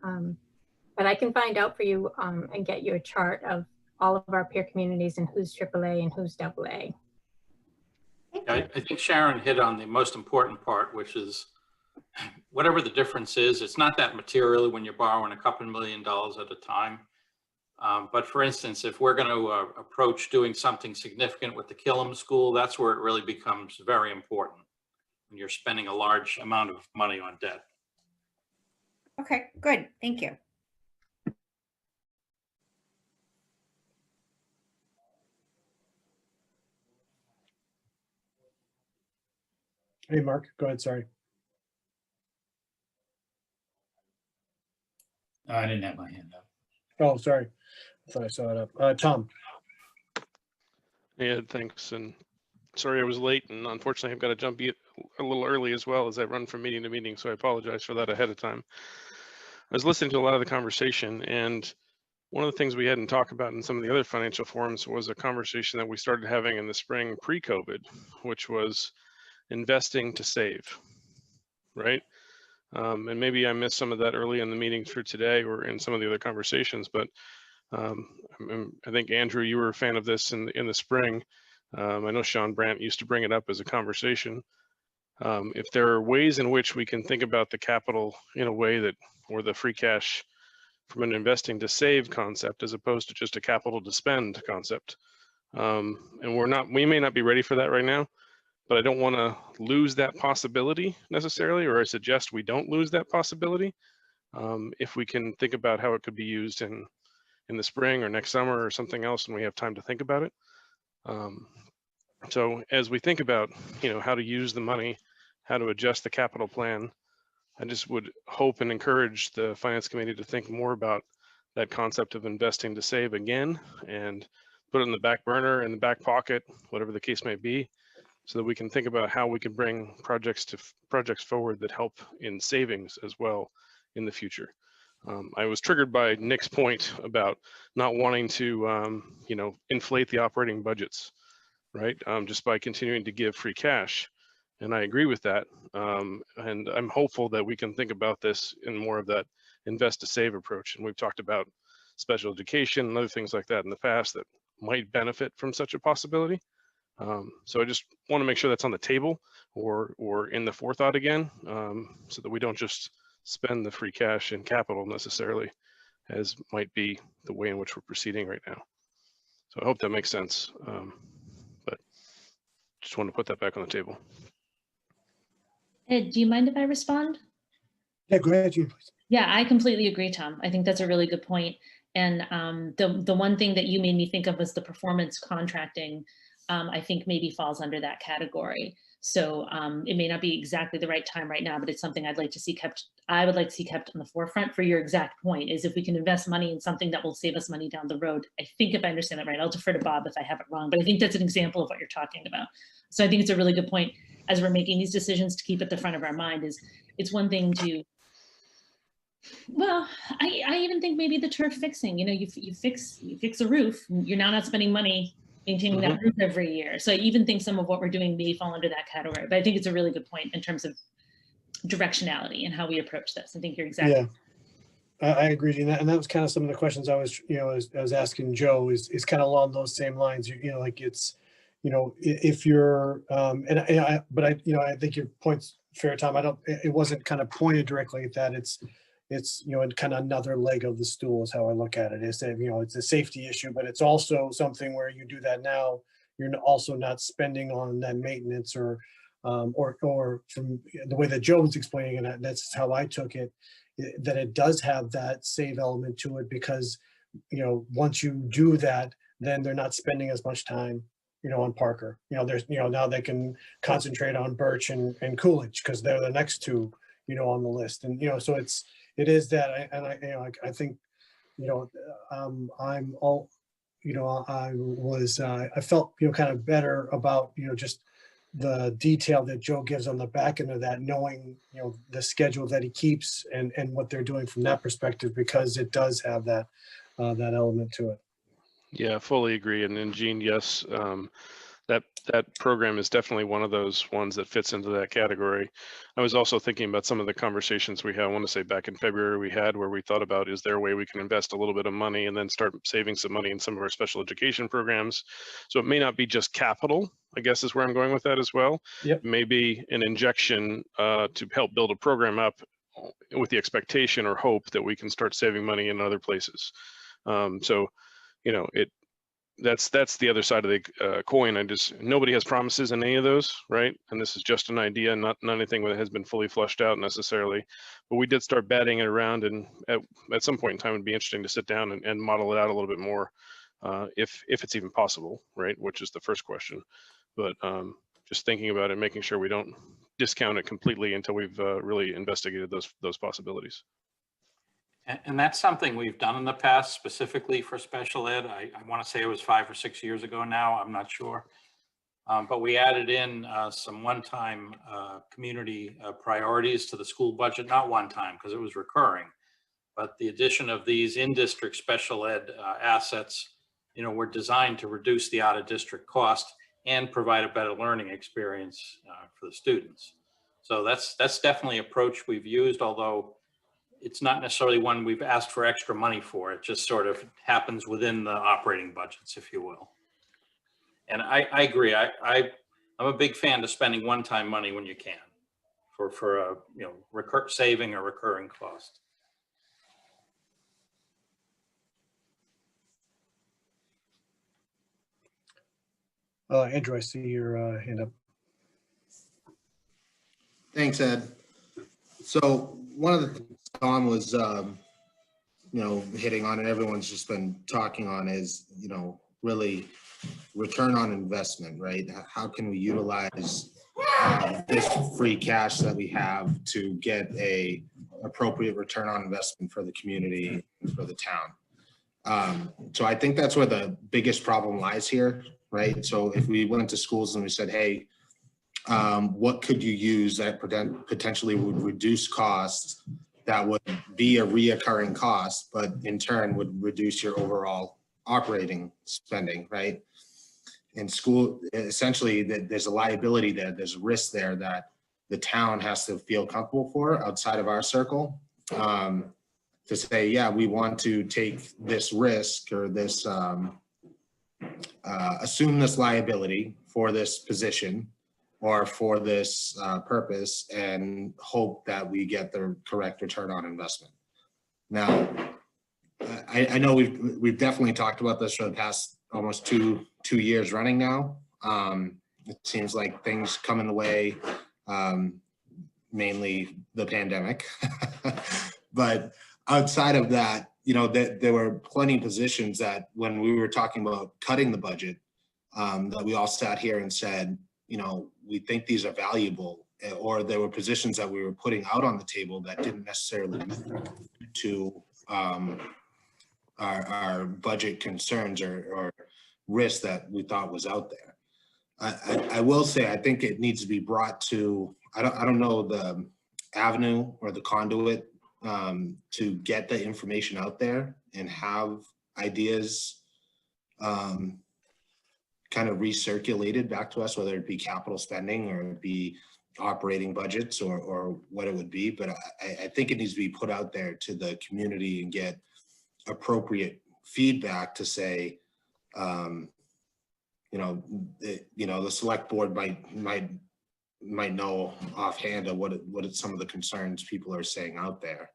But I can find out for you and get you a chart of all of our peer communities and who's AAA and who's AA. I think Sharon hit on the most important part, which is whatever the difference is, it's not that material when you're borrowing a couple $1 million at a time. But for instance, if we're going to approach doing something significant with the Killam School, that's where it really becomes very important when you're spending a large amount of money on debt. Okay, good. Thank you. Hey, Mark, go ahead. Sorry. I didn't have my hand up. Oh, sorry. I thought I saw it up. Tom. Yeah, thanks. And sorry I was late, and unfortunately I've got to jump a little early as well as I run from meeting to meeting, so I apologize for that ahead of time. I was listening to a lot of the conversation, and one of the things we hadn't talked about in some of the other financial forums was a conversation that we started having in the spring pre-COVID, which was investing to save, right? And maybe I missed some of that early in the meetings for today or in some of the other conversations, but I think, Andrew, you were a fan of this in the spring. I know Sean Brandt used to bring it up as a conversation. If there are ways in which we can think about the capital in a way that, or the free cash from an investing to save concept, as opposed to just a capital to spend concept. And we may not be ready for that right now, but I don't want to lose that possibility necessarily, or I suggest we don't lose that possibility. If we can think about how it could be used in the spring or next summer or something else, and we have time to think about it. So as we think about, how to use the money, how to adjust the capital plan, I just would hope and encourage the Finance Committee to think more about that concept of investing to save again, and put it in the back burner, in the back pocket, whatever the case may be, so that we can think about how we can bring projects forward that help in savings as well in the future. I was triggered by Nick's point about not wanting to, inflate the operating budgets, right? Just by continuing to give free cash. And I agree with that. And I'm hopeful that we can think about this in more of that invest to save approach. And we've talked about special education and other things like that in the past that might benefit from such a possibility. So I just want to make sure that's on the table or in the forethought again, so that we don't just spend the free cash in capital necessarily, as might be the way in which we're proceeding right now. So I hope that makes sense. But just want to put that back on the table. Ed, do you mind if I respond? Yeah, go ahead, Gene, please. Yeah, I completely agree, Tom. I think that's a really good point. And the one thing that you made me think of was the performance contracting. I think maybe falls under that category. So it may not be exactly the right time right now, but it's something I'd like to see kept. I would like to see kept on the forefront. For your exact point, is if we can invest money in something that will save us money down the road. I think if I understand that right, I'll defer to Bob if I have it wrong, but I think that's an example of what you're talking about. So I think it's a really good point as we're making these decisions to keep at the front of our mind. Is it's one thing to. Well, I even think maybe the turf fixing. You fix a roof. You're now not spending money maintaining that roof every year. So I even think some of what we're doing may fall under that category. But I think it's a really good point in terms of directionality and how we approach this. I think you're exactly. Yeah, I agree. And that was kind of some of the questions I was, I was asking Joe is kind of along those same lines. Like it's, if you're, but I think your point's fair, Tom. It wasn't kind of pointed directly at that. It's kind of another leg of the stool is how I look at it. Is that, it's a safety issue, but it's also something where you do that now, you're also not spending on that maintenance or from the way that Joe was explaining it, that's how I took it, that it does have that save element to it because, once you do that, then they're not spending as much time, on Parker. There's, now they can concentrate on Birch and Coolidge because they're the next two, on the list. And, so it is that, I think, I'm all, I felt, kind of better about, just the detail that Joe gives on the back end of that, knowing, the schedule that he keeps and what they're doing from that perspective, because it does have that element to it. Yeah, fully agree. And then Gene, yes, that program is definitely one of those ones that fits into that category. I was also thinking about some of the conversations we had, I want to say back in February we had, where we thought about, is there a way we can invest a little bit of money and then start saving some money in some of our special education programs? So it may not be just capital, I guess is where I'm going with that as well. Yep. Maybe an injection to help build a program up with the expectation or hope that we can start saving money in other places. So, that's the other side of the coin. Nobody has promises in any of those, right? And this is just an idea, not anything that has been fully fleshed out necessarily. But we did start batting it around, and at some point in time, it'd be interesting to sit down and model it out a little bit more, if it's even possible, right? Which is the first question. But just thinking about it, making sure we don't discount it completely until we've really investigated those possibilities. And that's something we've done in the past, specifically for special ed. I want to say it was 5 or 6 years ago now, I'm not sure. But we added in some one-time community priorities to the school budget, not one time because it was recurring, but the addition of these in-district special ed assets, were designed to reduce the out-of-district cost and provide a better learning experience for the students. So that's definitely an approach we've used, although it's not necessarily one we've asked for extra money for. It just sort of happens within the operating budgets, if you will. And I agree. I'm a big fan of spending one-time money when you can for a saving a recurring cost. Andrew, I see your hand up. Thanks, Ed. So one of the things Tom was, hitting on, and everyone's just been talking on, is, really return on investment, right? How can we utilize this free cash that we have to get a appropriate return on investment for the community and for the town? So I think that's where the biggest problem lies here, right? So if we went to schools and we said, hey, what could you use that potentially would reduce costs, that would be a reoccurring cost, but in turn would reduce your overall operating spending, right? In school, essentially, there's a liability there, there's a risk there that the town has to feel comfortable for outside of our circle, to say, yeah, we want to take this risk or this, assume this liability for this position or for this purpose, and hope that we get the correct return on investment. Now, I know we've definitely talked about this for the past almost two years running now. It seems like things come in the way, mainly the pandemic. But outside of that, there were plenty of positions that when we were talking about cutting the budget, that we all sat here and said, we think these are valuable, or there were positions that we were putting out on the table that didn't necessarily to our budget concerns or risks that we thought was out there. I will say, I think it needs to be brought to, I don't know the avenue or the conduit to get the information out there and have ideas kind of recirculated back to us, whether it be capital spending or it be operating budgets or what it would be. But I think it needs to be put out there to the community and get appropriate feedback to say, the select board might know offhand of what some of the concerns people are saying out there,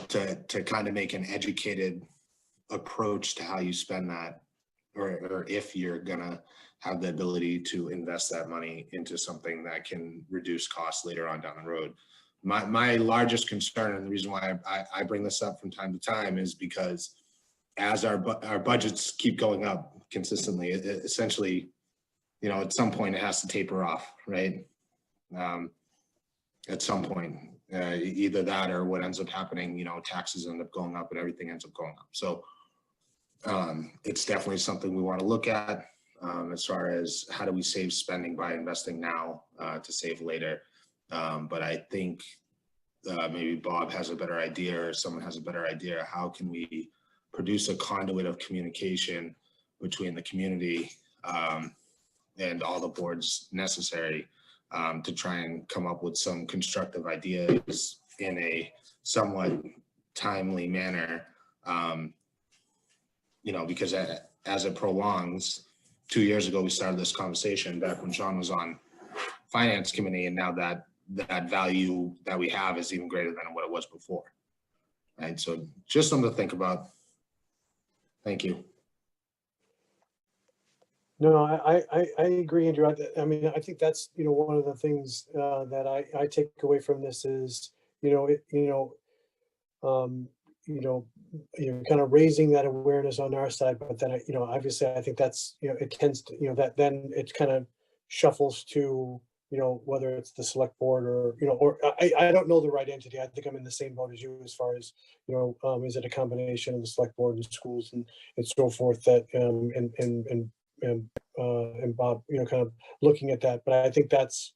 to kind of make an educated approach to how you spend that, or if you're gonna have the ability to invest that money into something that can reduce costs later on down the road. My largest concern, and the reason why I bring this up from time to time, is because as our budgets keep going up consistently, essentially, at some point it has to taper off, right? At some point, either that or what ends up happening, taxes end up going up and everything ends up going up. So It's definitely something we want to look at as far as how do we save spending by investing now to save later. But I think maybe Bob has a better idea or someone has a better idea. How can we produce a conduit of communication between the community and all the boards necessary to try and come up with some constructive ideas in a somewhat timely manner, you know, because as it prolongs, 2 years ago, we started this conversation back when Sean was on finance committee, and now that value that we have is even greater than what it was before. Right, so just something to think about. Thank you. No, I agree, Andrew. I mean, I think that's, you know, one of the things that I take away from this is, kind of raising that awareness on our side, but then, you know, obviously I think that's, you know, it tends to, you know, that then it kind of shuffles to, you know, whether it's the select board or, you know, or I don't know the right entity. I think I'm in the same boat as you as far as, you know, is it a combination of the select board and schools and so forth that, and Bob, you know, kind of looking at that. But I think that's,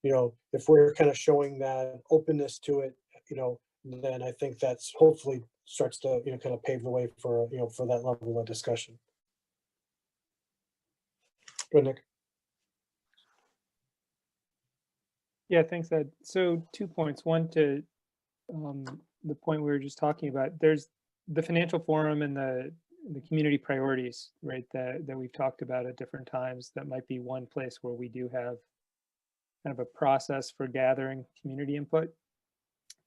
you know, if we're kind of showing that openness to it, you know, then I think that's hopefully starts to, you know, kind of pave the way for, you know, for that level of discussion. Go ahead, Nick. Yeah, thanks, Ed. So 2 points. One, to the point we were just talking about, there's the financial forum and the community priorities, right, that we've talked about at different times. That might be one place where we do have kind of a process for gathering community input.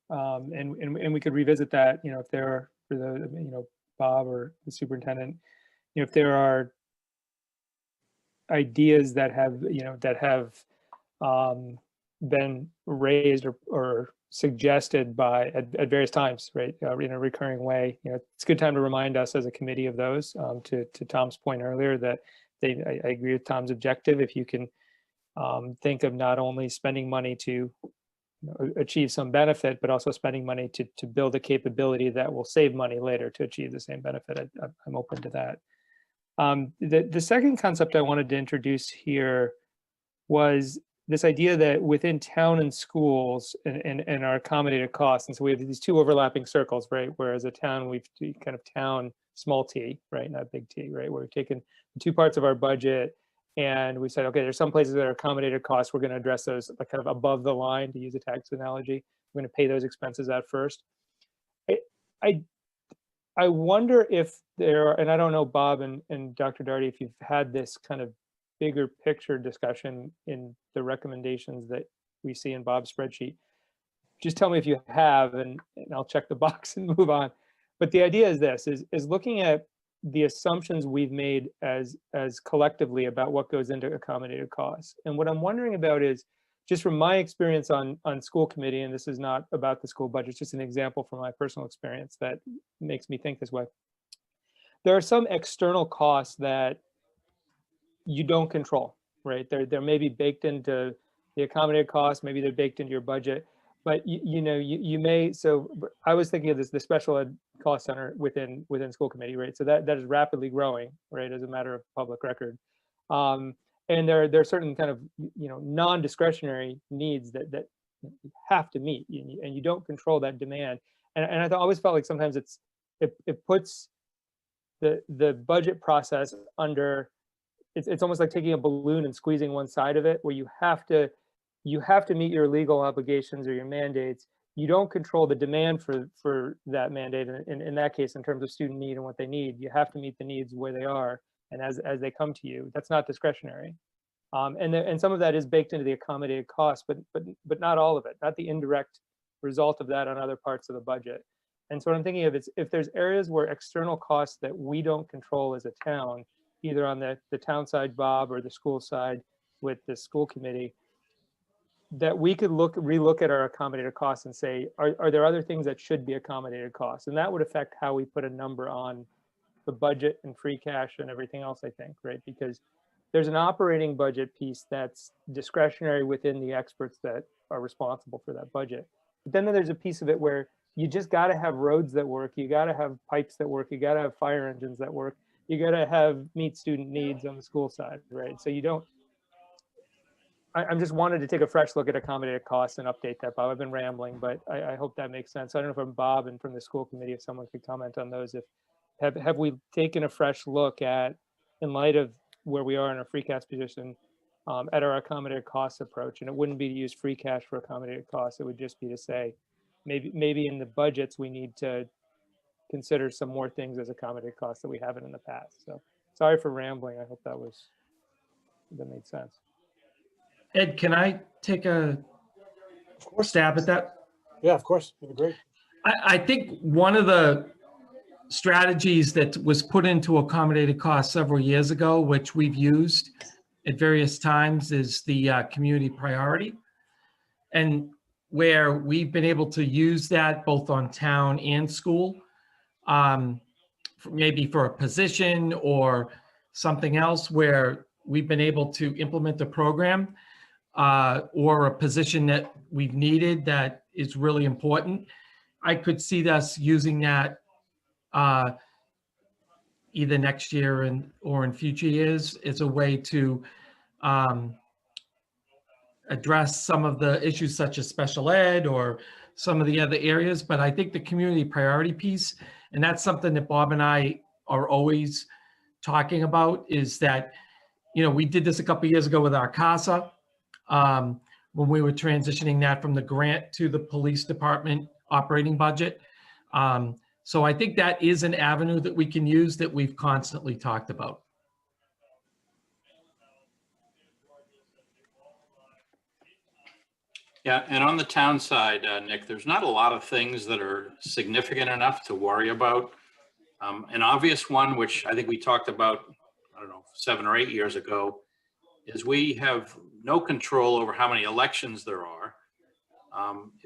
And we could revisit that, you know, if there are, for the, you know, Bob or the superintendent, you know, if there are ideas that have, you know, that have been raised or suggested by at various times, right, in a recurring way, you know, it's a good time to remind us as a committee of those. To Tom's point earlier, that I agree with Tom's objective. If you can think of not only spending money to achieve some benefit, but also spending money to build a capability that will save money later to achieve the same benefit, I'm open to that. The second concept I wanted to introduce here was this idea that within town and schools and our accommodated costs, and so we have these two overlapping circles, right? Whereas a town, we've kind of town, small t, right? Not big T, right? Where we've taken the two parts of our budget and we said, okay, there's some places that are accommodated costs. We're going to address those like kind of above the line, to use a tax analogy. We're going to pay those expenses out first. I wonder if there are, and I don't know, Bob and Dr. Daugherty, if you've had this kind of bigger picture discussion in the recommendations that we see in Bob's spreadsheet. Just tell me if you have, and I'll check the box and move on. But the idea is this, is looking at the assumptions we've made as collectively about what goes into accommodated costs. And what I'm wondering about is, just from my experience on school committee, and this is not about the school budget, it's just an example from my personal experience that makes me think this way. There are some external costs that you don't control, right? They're maybe baked into the accommodated costs, maybe they're baked into your budget, but you may, so I was thinking of this, the special ed cost center within school committee, right? So that is rapidly growing, right, as a matter of public record. And there are certain kind of, non-discretionary needs that you have to meet, and you don't control that demand. And I always felt like sometimes it puts the budget process under, it's almost like taking a balloon and squeezing one side of it, where you have to meet your legal obligations or your mandates. You don't control the demand for that mandate. In that case, in terms of student need and what they need, you have to meet the needs where they are and as they come to you. That's not discretionary. And some of that is baked into the accommodated cost, but not all of it, not the indirect result of that on other parts of the budget. And so what I'm thinking of is, if there's areas where external costs that we don't control as a town, either on the town side, Bob, or the school side with the school committee, that we could relook at our accommodated costs and say, are there other things that should be accommodated costs? And that would affect how we put a number on the budget and free cash and everything else, I think, right? Because there's an operating budget piece that's discretionary within the experts that are responsible for that budget. But then there's a piece of it where you just got to have roads that work. You got to have pipes that work. You got to have fire engines that work. You got to meet student needs on the school side, right? So you don't, I'm just wanted to take a fresh look at accommodated costs and update that, Bob. I've been rambling, but I hope that makes sense. I don't know from Bob and from the school committee, if someone could comment on those. If have we taken a fresh look at, in light of where we are in our free cash position, at our accommodated costs approach? And it wouldn't be to use free cash for accommodated costs. It would just be to say, maybe in the budgets, we need to consider some more things as accommodated costs that we haven't in the past. So sorry for rambling. I hope that made sense. Ed, can I take a stab at that? Yeah, of course. That'd be great. I think one of the strategies that was put into accommodated costs several years ago, which we've used at various times, is the community priority. And where we've been able to use that both on town and school, maybe for a position or something else where we've been able to implement the program, or a position that we've needed that is really important. I could see us using that either next year or in future years as a way to address some of the issues such as special ed or some of the other areas. But I think the community priority piece, and that's something that Bob and I are always talking about, is that, we did this a couple of years ago with our CASA, when we were transitioning that from the grant to the police department operating budget. So I think that is an avenue that we can use that we've constantly talked about. Yeah, and on the town side, Nick, there's not a lot of things that are significant enough to worry about. An obvious one, which I think we talked about, 7 or 8 years ago, is we have no control over how many elections there are.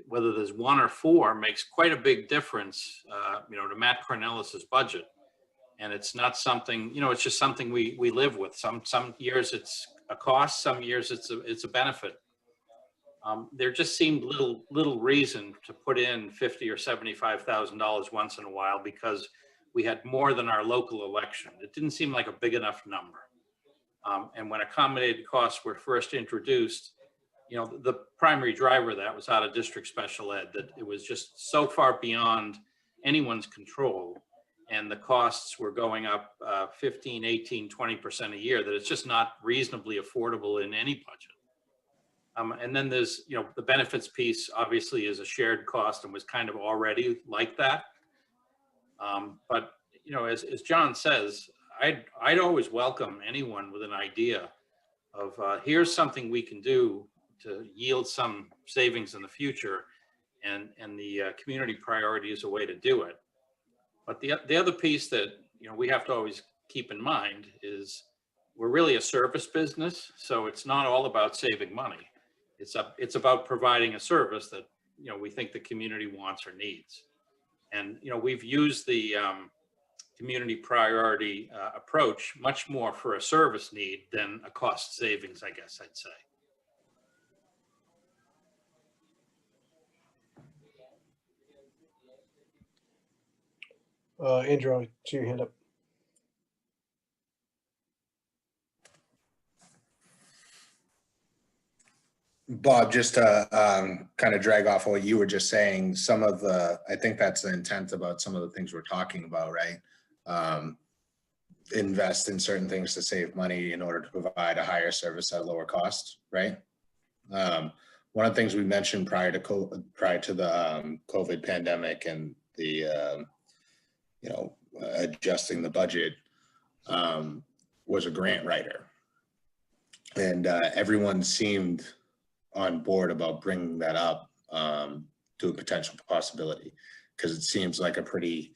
Whether there's 1 or 4 makes quite a big difference, to Matt Cornellis's budget. And it's not something, it's just something we live with. Some years it's a cost, some years it's a benefit. There just seemed little reason to put in $50,000 or $75,000 once in a while because we had more than our local election. It didn't seem like a big enough number. And when accommodated costs were first introduced, the primary driver of that was out of district special ed, that it was just so far beyond anyone's control. And the costs were going up 15, 18, 20% a year, that it's just not reasonably affordable in any budget. And then there's, the benefits piece obviously is a shared cost and was kind of already like that. But, as John says, I'd always welcome anyone with an idea of here's something we can do to yield some savings in the future, and the community priority is a way to do it. But the other piece that we have to always keep in mind is we're really a service business, so it's not all about saving money. It's about providing a service that we think the community wants or needs. And we've used the community priority approach much more for a service need than a cost savings, I guess I'd say. Andrew, I see your hand up. Bob, just to kind of drag off what you were just saying, I think that's the intent about some of the things we're talking about, right? Invest in certain things to save money in order to provide a higher service at a lower cost, right? One of the things we mentioned prior to the COVID pandemic and the adjusting the budget was a grant writer, and everyone seemed on board about bringing that up to a potential possibility, because it seems like a pretty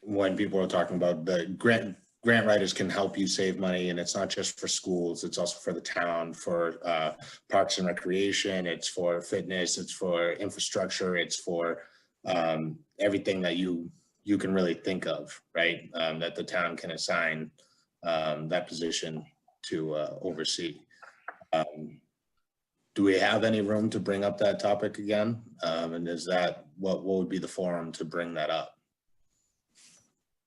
when people are talking about the grant writers can help you save money, and it's not just for schools, it's also for the town, for parks and recreation, it's for fitness, it's for infrastructure, it's for everything that you can really think of, right? That the town can assign that position to oversee. do we have any room to bring up that topic again? And is that, what would be the forum to bring that up?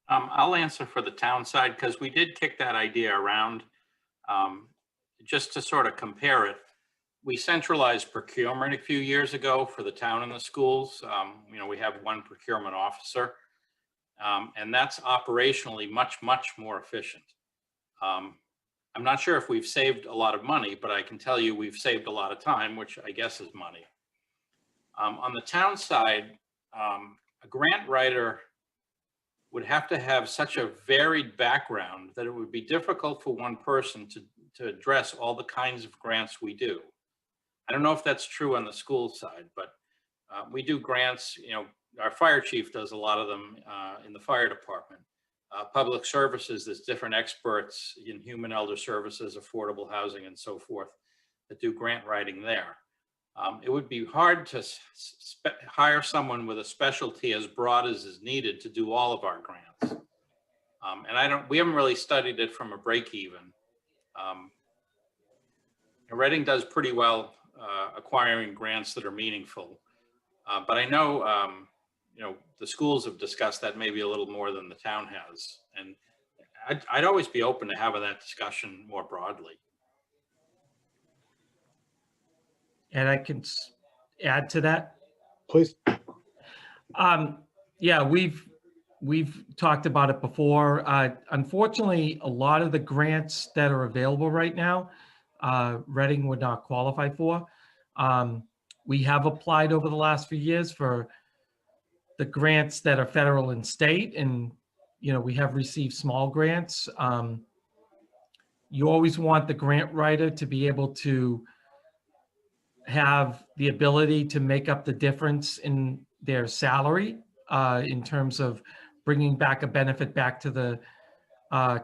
I'll answer for the town side because we did kick that idea around. Just to sort of compare it, we centralized procurement a few years ago for the town and the schools. You know, we have one procurement officer, and that's operationally much more efficient. I'm not sure if we've saved a lot of money, but I can tell you we've saved a lot of time, which I guess is money. On the town side, a grant writer would have to have such a varied background that it would be difficult for one person to address all the kinds of grants we do. I don't know if that's true on the school side, but we do grants, you know, our fire chief does a lot of them in the fire department. Public services, there's different experts in human elder services, affordable housing, and so forth that do grant writing there. It would be hard to hire someone with a specialty as broad as is needed to do all of our grants. And we haven't really studied it from a break even. Reading does pretty well acquiring grants that are meaningful. But I know, you know, the schools have discussed that maybe a little more than the town has. And I'd always be open to having that discussion more broadly. And I can add to that. Please. Yeah, we've talked about it before. Unfortunately, a lot of the grants that are available right now, Reading would not qualify for. We have applied over the last few years for the grants that are federal and state, and you know, we have received small grants. You always want the grant writer to be able to have the ability to make up the difference in their salary in terms of bringing back a benefit back to the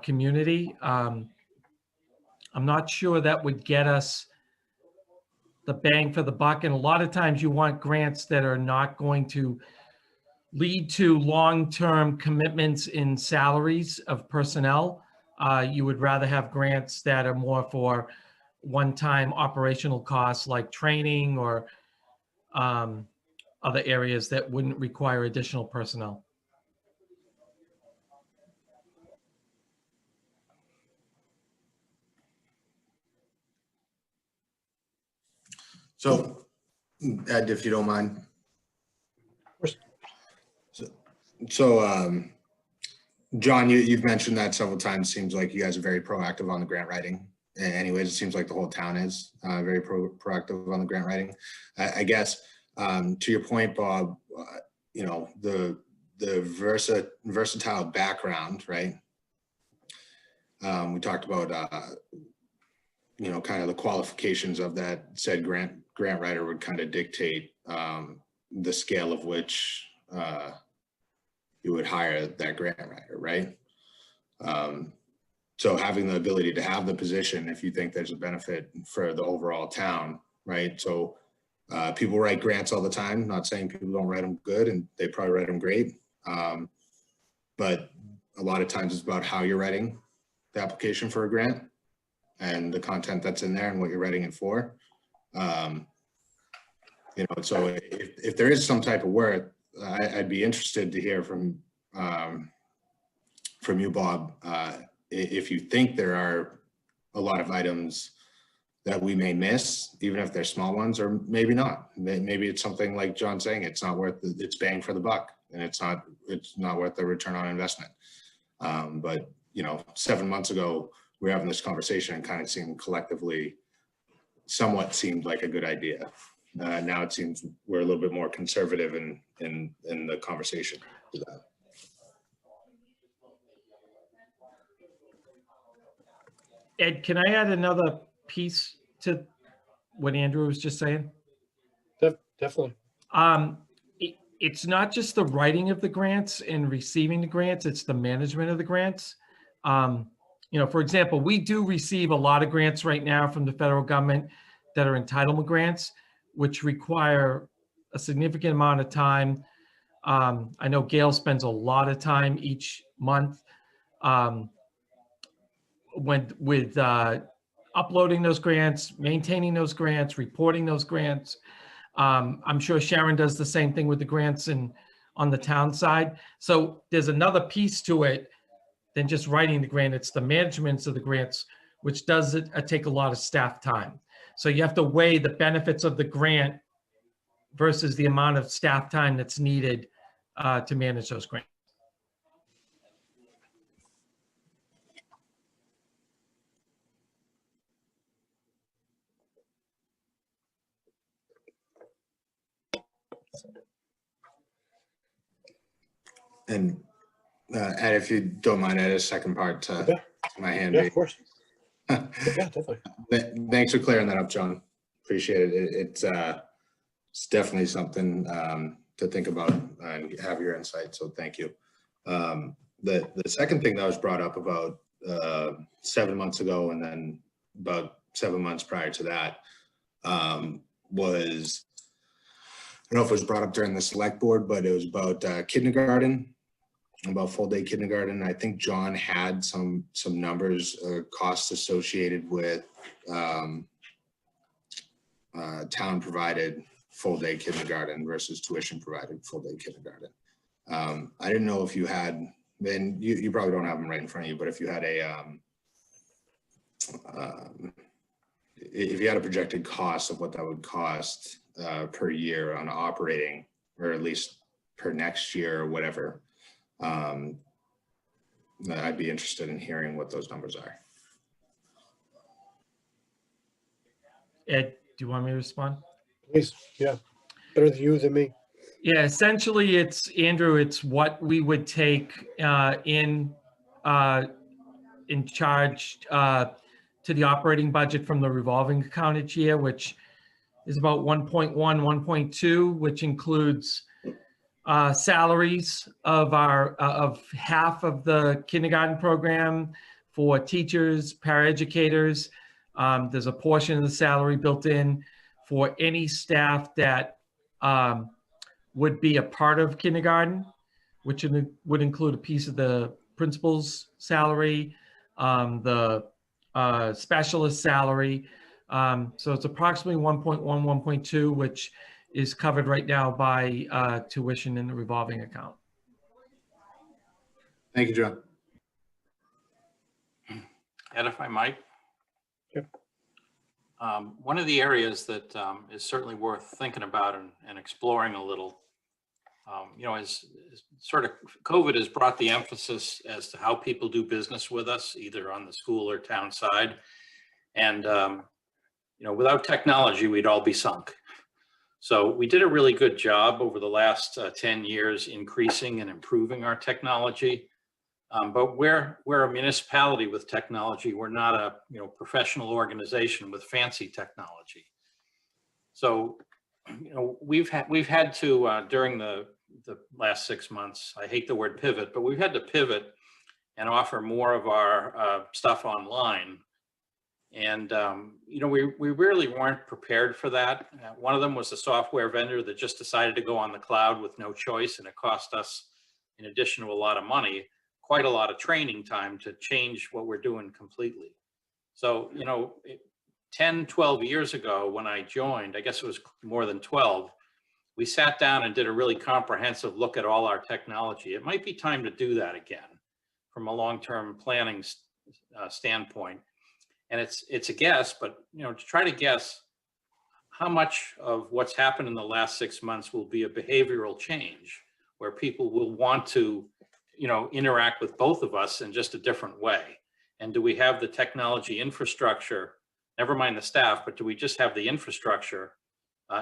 community. I'm not sure that would get us the bang for the buck. And a lot of times you want grants that are not going to lead to long-term commitments in salaries of personnel. You would rather have grants that are more for one-time operational costs like training or other areas that wouldn't require additional personnel. So, Ed, if you don't mind. So, John, you've mentioned that several times. Seems like you guys are very proactive on the grant writing. Anyways, it seems like the whole town is very proactive on the grant writing. I guess to your point, Bob, you know, the versatile background, right? We talked about you know, kind of the qualifications of that said grant writer would kind of dictate the scale of which you would hire that grant writer, right? So having the ability to have the position, if you think there's a benefit for the overall town, right? So people write grants all the time, not saying people don't write them good, and they probably write them great. But a lot of times it's about how you're writing the application for a grant and the content that's in there and what you're writing it for. You know, so if there is some type of work, I'd be interested to hear from you, Bob, if you think there are a lot of items that we may miss, even if they're small ones, or maybe not. Maybe it's something like John's saying, it's not worth it's bang for the buck, and it's not worth the return on investment. But you know, 7 months ago, we were having this conversation and kind of seemed collectively, somewhat seemed like a good idea. Now it seems we're a little bit more conservative in the conversation to that. Ed, can I add another piece to what Andrew was just saying? Definitely. It's not just the writing of the grants and receiving the grants, it's the management of the grants. You know, for example, we do receive a lot of grants right now from the federal government that are entitlement grants, which require a significant amount of time. I know Gail spends a lot of time each month with uploading those grants, maintaining those grants, reporting those grants. I'm sure Sharon does the same thing with the grants on the town side. So there's another piece to it than just writing the grant. It's the management of the grants, which does take a lot of staff time. So you have to weigh the benefits of the grant versus the amount of staff time that's needed to manage those grants. And Ed, if you don't mind, add a second part to my hand. Yeah, of course. Yeah, definitely. Thanks for clearing that up, John. Appreciate it. It's definitely something to think about and have your insight. So thank you. The second thing that was brought up about 7 months ago, and then about 7 months prior to that, was, I don't know if it was brought up during the select board, but it was about kindergarten, about full day kindergarten. I think John had some numbers, costs associated with town provided full day kindergarten versus tuition provided full day kindergarten. I didn't know if you had, and you probably don't have them right in front of you, but if you had if you had a projected cost of what that would cost per year on operating, or at least per next year or whatever, I'd be interested in hearing what those numbers are. Ed, do you want me to respond? Please, yeah. Better than you than me. Yeah, essentially it's, Andrew, it's what we would take in charge to the operating budget from the revolving account each year, which is about 1.1, 1.2, which includes salaries of of half of the kindergarten program for teachers, paraeducators. There's a portion of the salary built in for any staff that would be a part of kindergarten, which would include a piece of the principal's salary, the specialist salary. So it's approximately 1.1, 1.2, which is covered right now by tuition in the revolving account. Thank you, John. Ed, if I might. Yep. One of the areas that is certainly worth thinking about and exploring a little, is sort of COVID has brought the emphasis as to how people do business with us, either on the school or town side. And, without technology, we'd all be sunk. So we did a really good job over the last 10 years increasing and improving our technology. But we're a municipality with technology. We're not a professional organization with fancy technology. So we've had to during the last 6 months, I hate the word pivot, but we've had to pivot and offer more of our stuff online. And we really weren't prepared for that. One of them was a software vendor that just decided to go on the cloud with no choice, and it cost us, in addition to a lot of money, quite a lot of training time to change what we're doing completely. So, 10, 12 years ago when I joined, I guess it was more than 12, we sat down and did a really comprehensive look at all our technology. It might be time to do that again from a long-term planning standpoint. And it's a guess, but, to try to guess how much of what's happened in the last 6 months will be a behavioral change where people will want to interact with both of us in just a different way. And do we have the technology infrastructure, never mind the staff, but do we just have the infrastructure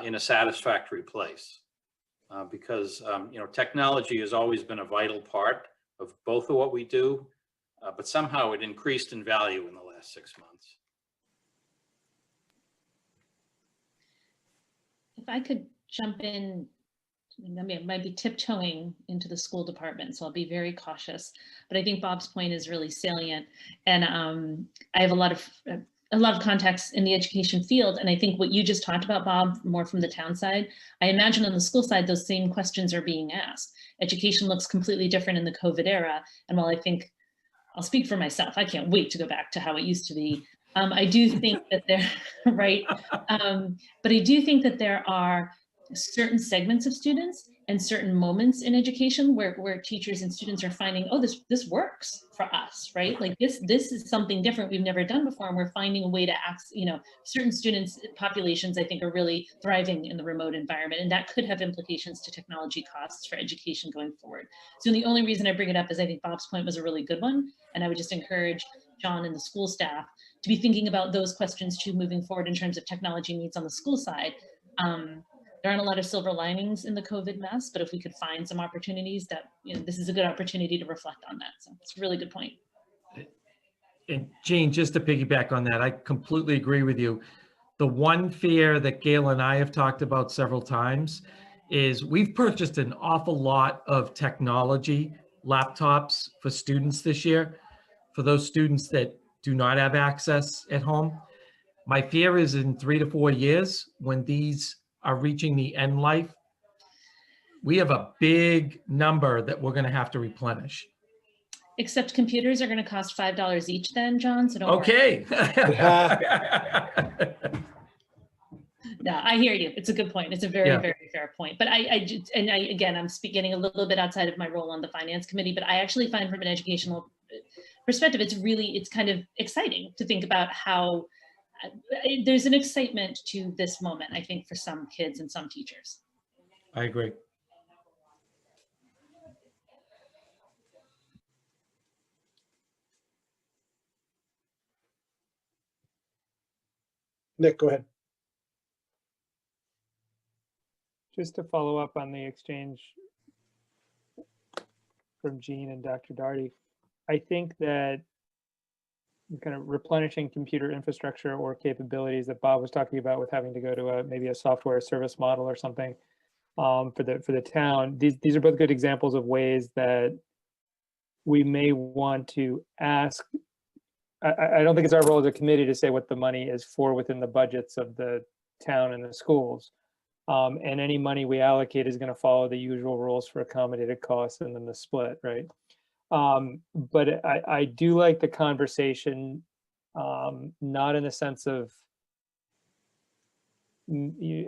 in a satisfactory place? Because, technology has always been a vital part of both of what we do, but somehow it increased in value in the last 6 months. If I could jump in, I mean, it might be tiptoeing into the school department, so I'll be very cautious. But I think Bob's point is really salient, and I have a lot of contacts in the education field, and I think what you just talked about, Bob, more from the town side, I imagine on the school side those same questions are being asked. Education looks completely different in the COVID era, and while I think I'll speak for myself, I can't wait to go back to how it used to be. I do think that there, right? But I do think that there are certain segments of students and certain moments in education where teachers and students are finding, oh, this works for us, right? Like this is something different we've never done before, and we're finding a way to certain students populations I think are really thriving in the remote environment, and that could have implications to technology costs for education going forward. So the only reason I bring it up is I think Bob's point was a really good one, and I would just encourage John and the school staff to be thinking about those questions too moving forward in terms of technology needs on the school side. There aren't a lot of silver linings in the COVID mess, but if we could find some opportunities that, this is a good opportunity to reflect on that. So it's a really good point. And Jean, just to piggyback on that, I completely agree with you. The one fear that Gail and I have talked about several times is we've purchased an awful lot of technology laptops for students this year, for those students that do not have access at home. My fear is in 3 to 4 years, when these are reaching the end life, we have a big number that we're going to have to replenish. Except computers are going to cost $5 each then, John, so don't Okay. No, I hear you. It's a good point. It's a very, very fair point. But again, I'm getting a little bit outside of my role on the finance committee, but I actually find from an educational perspective, it's kind of exciting to think about how there's an excitement to this moment, I think, for some kids and some teachers. I agree. Nick, go ahead. Just to follow up on the exchange from Jean and Dr. Daugherty, I think that kind of replenishing computer infrastructure or capabilities that Bob was talking about with having to go to maybe a software service model or something for the town. These are both good examples of ways that we may want to ask. I don't think it's our role as a committee to say what the money is for within the budgets of the town and the schools. And any money we allocate is going to follow the usual rules for accommodated costs and then the split, right? But I do like the conversation, not in the sense of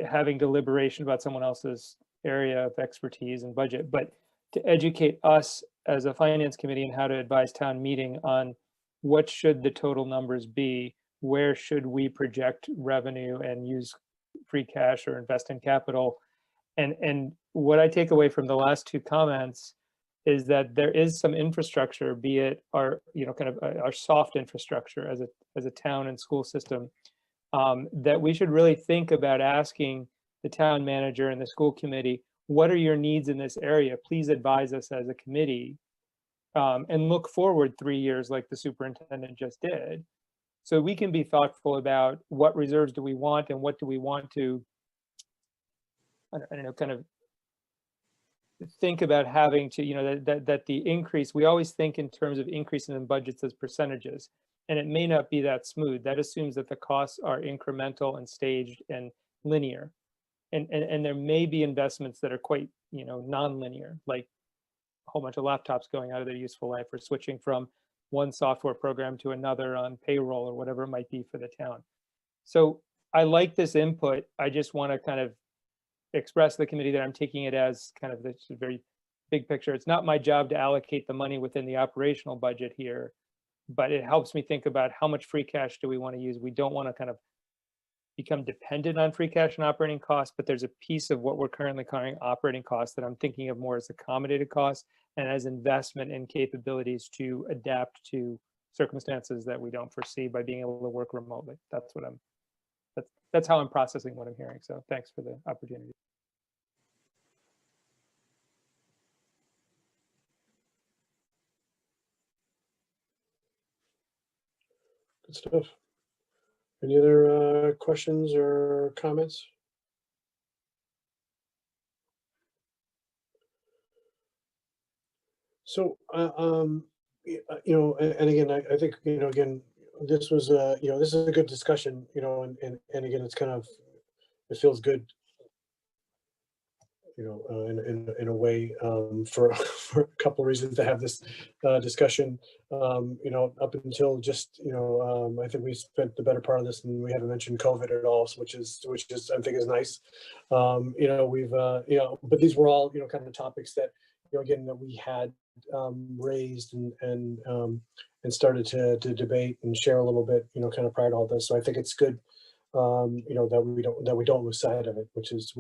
having deliberation about someone else's area of expertise and budget, but to educate us as a finance committee and how to advise town meeting on what should the total numbers be, where should we project revenue and use free cash or invest in capital. And what I take away from the last two comments is that there is some infrastructure, be it our, kind of our soft infrastructure as a town and school system, that we should really think about asking the town manager and the school committee, what are your needs in this area? Please advise us as a committee, and look forward 3 years like the superintendent just did. So we can be thoughtful about what reserves do we want and what do we want to, I don't know, kind of think about having to, that the increase, we always think in terms of increasing in budgets as percentages, and it may not be that smooth. That assumes that the costs are incremental and staged and linear. And there may be investments that are quite, non-linear, like a whole bunch of laptops going out of their useful life or switching from one software program to another on payroll or whatever it might be for the town. So I like this input. I just want to kind of express to the committee that I'm taking it as kind of this very big picture. It's not my job to allocate the money within the operational budget here, but it helps me think about how much free cash do we want to use. We don't want to kind of become dependent on free cash and operating costs, but there's a piece of what we're currently calling operating costs that I'm thinking of more as accommodated costs and as investment in capabilities to adapt to circumstances that we don't foresee by being able to work remotely. That's what that's how I'm processing what I'm hearing. So thanks for the opportunity. Good stuff. Any other questions or comments? So, and again, I think, again, this was, this is a good discussion, and again, it's kind of, it feels good. in a way, for for a couple of reasons to have this discussion. Up until just I think we spent the better part of this, and we haven't mentioned COVID at all, which is I think is nice. We've but these were all kind of topics that again that we had raised and started to debate and share a little bit kind of prior to all this. So I think it's good that we don't lose sight of it, which is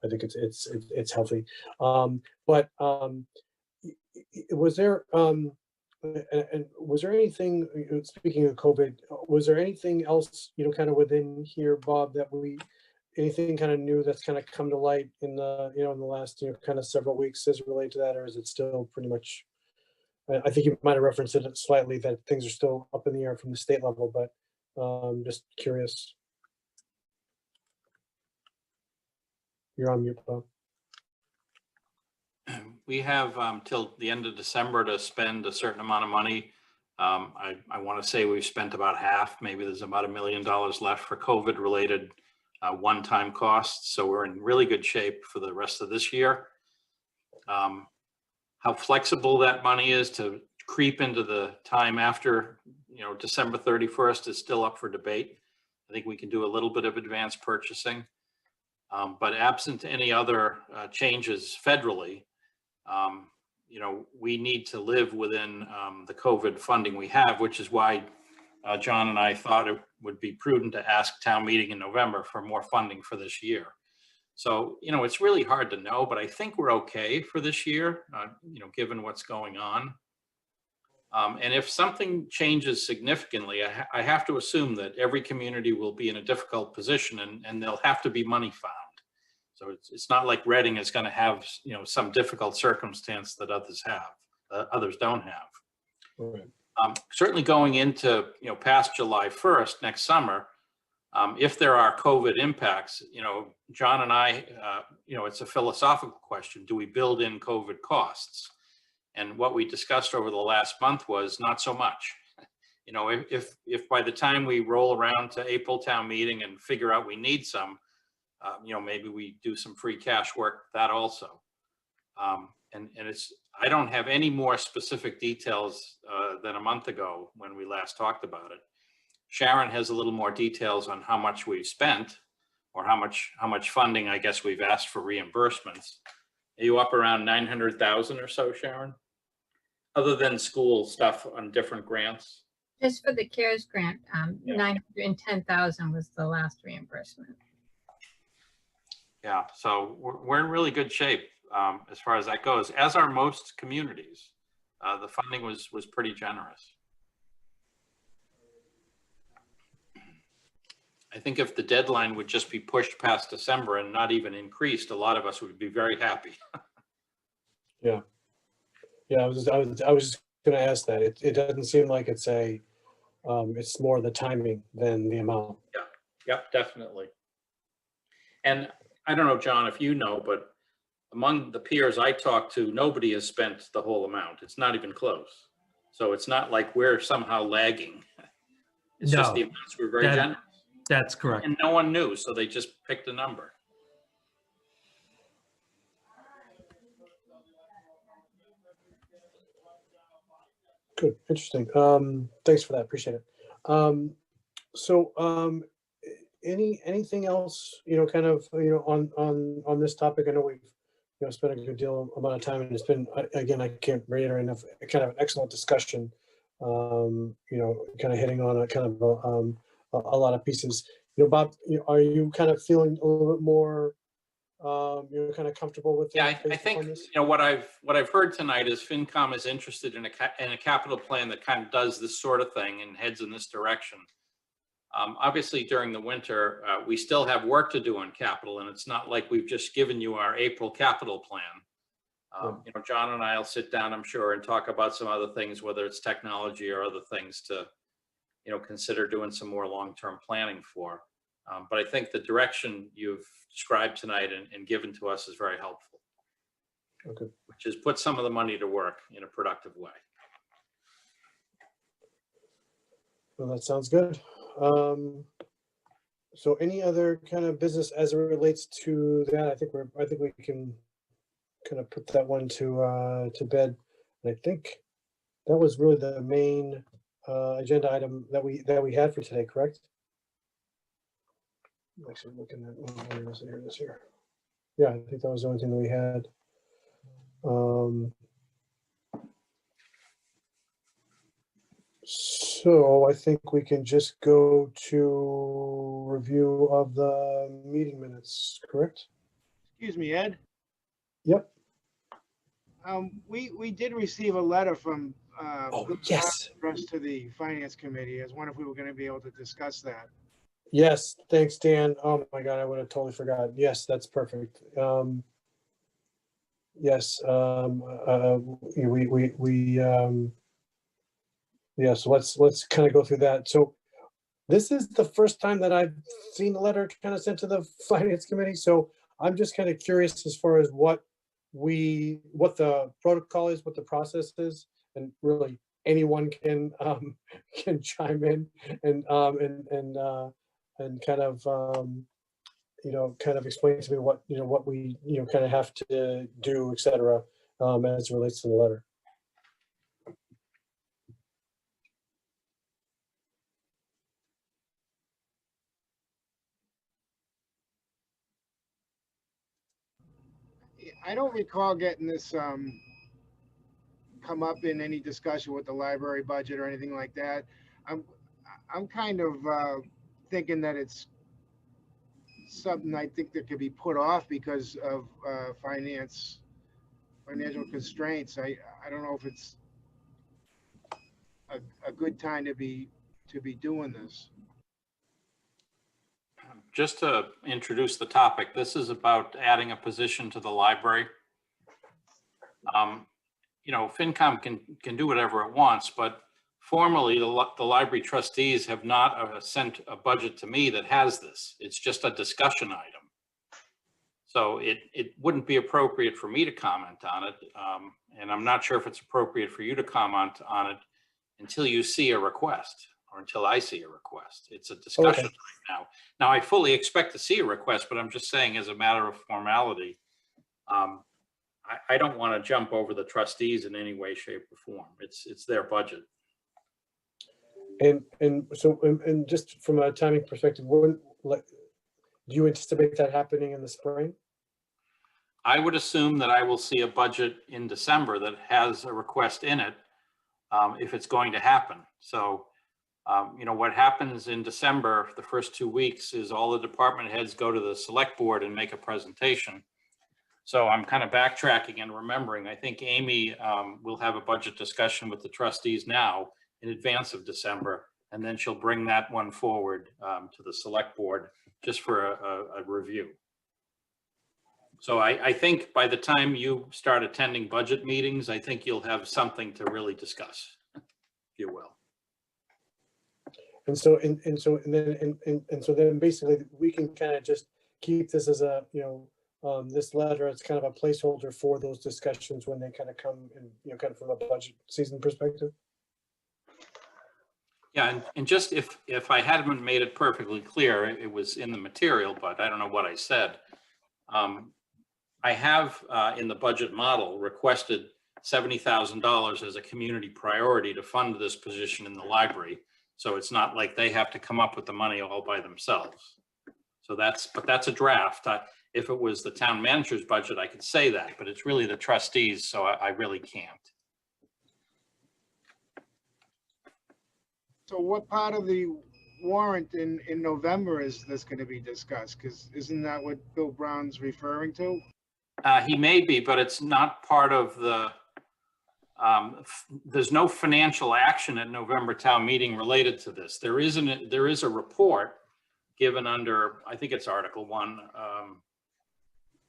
I think it's healthy. But was there and was there anything, speaking of COVID, was there anything else kind of within here, Bob, that anything kind of new that's kind of come to light in the in the last kind of several weeks as related to that, or is it still pretty much? I think you might have referenced it slightly that things are still up in the air from the state level, but just curious. You're on mute, Bob. We have till the end of December to spend a certain amount of money. I want to say we've spent about half. Maybe there's about $1 million left for COVID-related one-time costs. So we're in really good shape for the rest of this year. How flexible that money is to creep into the time after December 31st is still up for debate. I think we can do a little bit of advanced purchasing, but absent any other changes federally, we need to live within the COVID funding we have, which is why John and I thought it would be prudent to ask town meeting in November for more funding for this year. So, it's really hard to know, but I think we're okay for this year, given what's going on. And if something changes significantly, I have to assume that every community will be in a difficult position and there'll have to be money found. So it's not like Reading is going to have, some difficult circumstance that others don't have. Right. Certainly going into, past July 1st, next summer, if there are COVID impacts, John and I, it's a philosophical question. Do we build in COVID costs? And what we discussed over the last month was not so much. If by the time we roll around to April town meeting and figure out we need some, maybe we do some free cash work that also. And I don't have any more specific details than a month ago when we last talked about it. Sharon has a little more details on how much we've spent or how much funding I guess we've asked for reimbursements. Are you up around 900,000 or so, Sharon? Other than school stuff on different grants? Just for the CARES grant, 910,000 was the last reimbursement. Yeah, so we're in really good shape as far as that goes, as are most communities. The funding was pretty generous. I think if the deadline would just be pushed past December and not even increased, a lot of us would be very happy. Yeah. I was just going to ask that. It doesn't seem like it's it's more the timing than the amount. Yep, definitely. And I don't know, John, if you know, but among the peers I talked to, nobody has spent the whole amount. It's not even close. So it's not like we're somehow lagging. It's just the amounts were very generous. That's correct. And no one knew, so they just picked a number. Good, interesting. Thanks for that. Appreciate it. Anything else, kind of, on this topic? I know we've spent a good deal amount of time, and it's been, again, I can't reiterate enough, kind of an excellent discussion. Kind of hitting on a lot of pieces. Bob, are you kind of feeling a little bit more, kind of comfortable with? Yeah, I think what I've heard tonight is FinCom is interested in a capital plan that kind of does this sort of thing and heads in this direction. Obviously, during the winter, we still have work to do on capital, and it's not like we've just given you our April capital plan. John and I will sit down, I'm sure, and talk about some other things, whether it's technology or other things to, consider doing some more long-term planning for. But I think the direction you've described tonight and given to us is very helpful. Okay. Which is put some of the money to work in a productive way. Well, that sounds good. So any other kind of business as it relates to that? I think we can kind of put that one to bed. And I think that was really the main agenda item that we had for today, correct? I'm actually looking at, oh, where is it? Here it is here. Yeah, I think that was the only thing that we had. So I think we can just go to review of the meeting minutes, correct? Excuse me, Ed. Yep. We did receive a letter from Oh, Bill yes. addressed to the finance committee. I was wondering if we were going to be able to discuss that. Yes, thanks, Dan. Oh my God, I would have totally forgot. Yes, that's perfect. Yes, yeah, so let's kind of go through that. So this is the first time that I've seen a letter kind of sent to the finance committee. So I'm just kind of curious as far as what the protocol is, what the process is, and really anyone can chime in and kind of kind of explain to me what what we kind of have to do, et cetera, as it relates to the letter. I don't recall getting this come up in any discussion with the library budget or anything like that. I'm kind of thinking that it's something I think that could be put off because of financial constraints. I don't know if it's a good time to be doing this. Just to introduce the topic, this is about adding a position to the library. FinCom can do whatever it wants, but formally the library trustees have not sent a budget to me that has this. It's just a discussion item. So it wouldn't be appropriate for me to comment on it. And I'm not sure if it's appropriate for you to comment on it until you see a request or until I see a request. It's a discussion right now. Now, I fully expect to see a request, but I'm just saying as a matter of formality, I don't want to jump over the trustees in any way, shape, or form. It's their budget. And so just from a timing perspective, do you anticipate that happening in the spring? I would assume that I will see a budget in December that has a request in it if it's going to happen. So, what happens in December, the first 2 weeks, is all the department heads go to the select board and make a presentation. So I'm kind of backtracking and remembering, I think Amy will have a budget discussion with the trustees now in advance of December, and then she'll bring that one forward to the select board just for a review. So I think by the time you start attending budget meetings, I think you'll have something to really discuss, if you will. And so then basically we can kind of just keep this as a this letter as kind of a placeholder for those discussions when they kind of come and kind of from a budget season perspective. Yeah, and just if I hadn't made it perfectly clear, it was in the material, but I don't know what I said. I have in the budget model requested $70,000 as a community priority to fund this position in the library. So it's not like they have to come up with the money all by themselves. So that's a draft. If it was the town manager's budget, I could say that, but it's really the trustees, so I really can't. So what part of the warrant in November is this going to be discussed? Because isn't that what Bill Brown's referring to? He may be, but it's not part of the, there's no financial action at November town meeting related to this. There is a report given under, I think it's Article 1,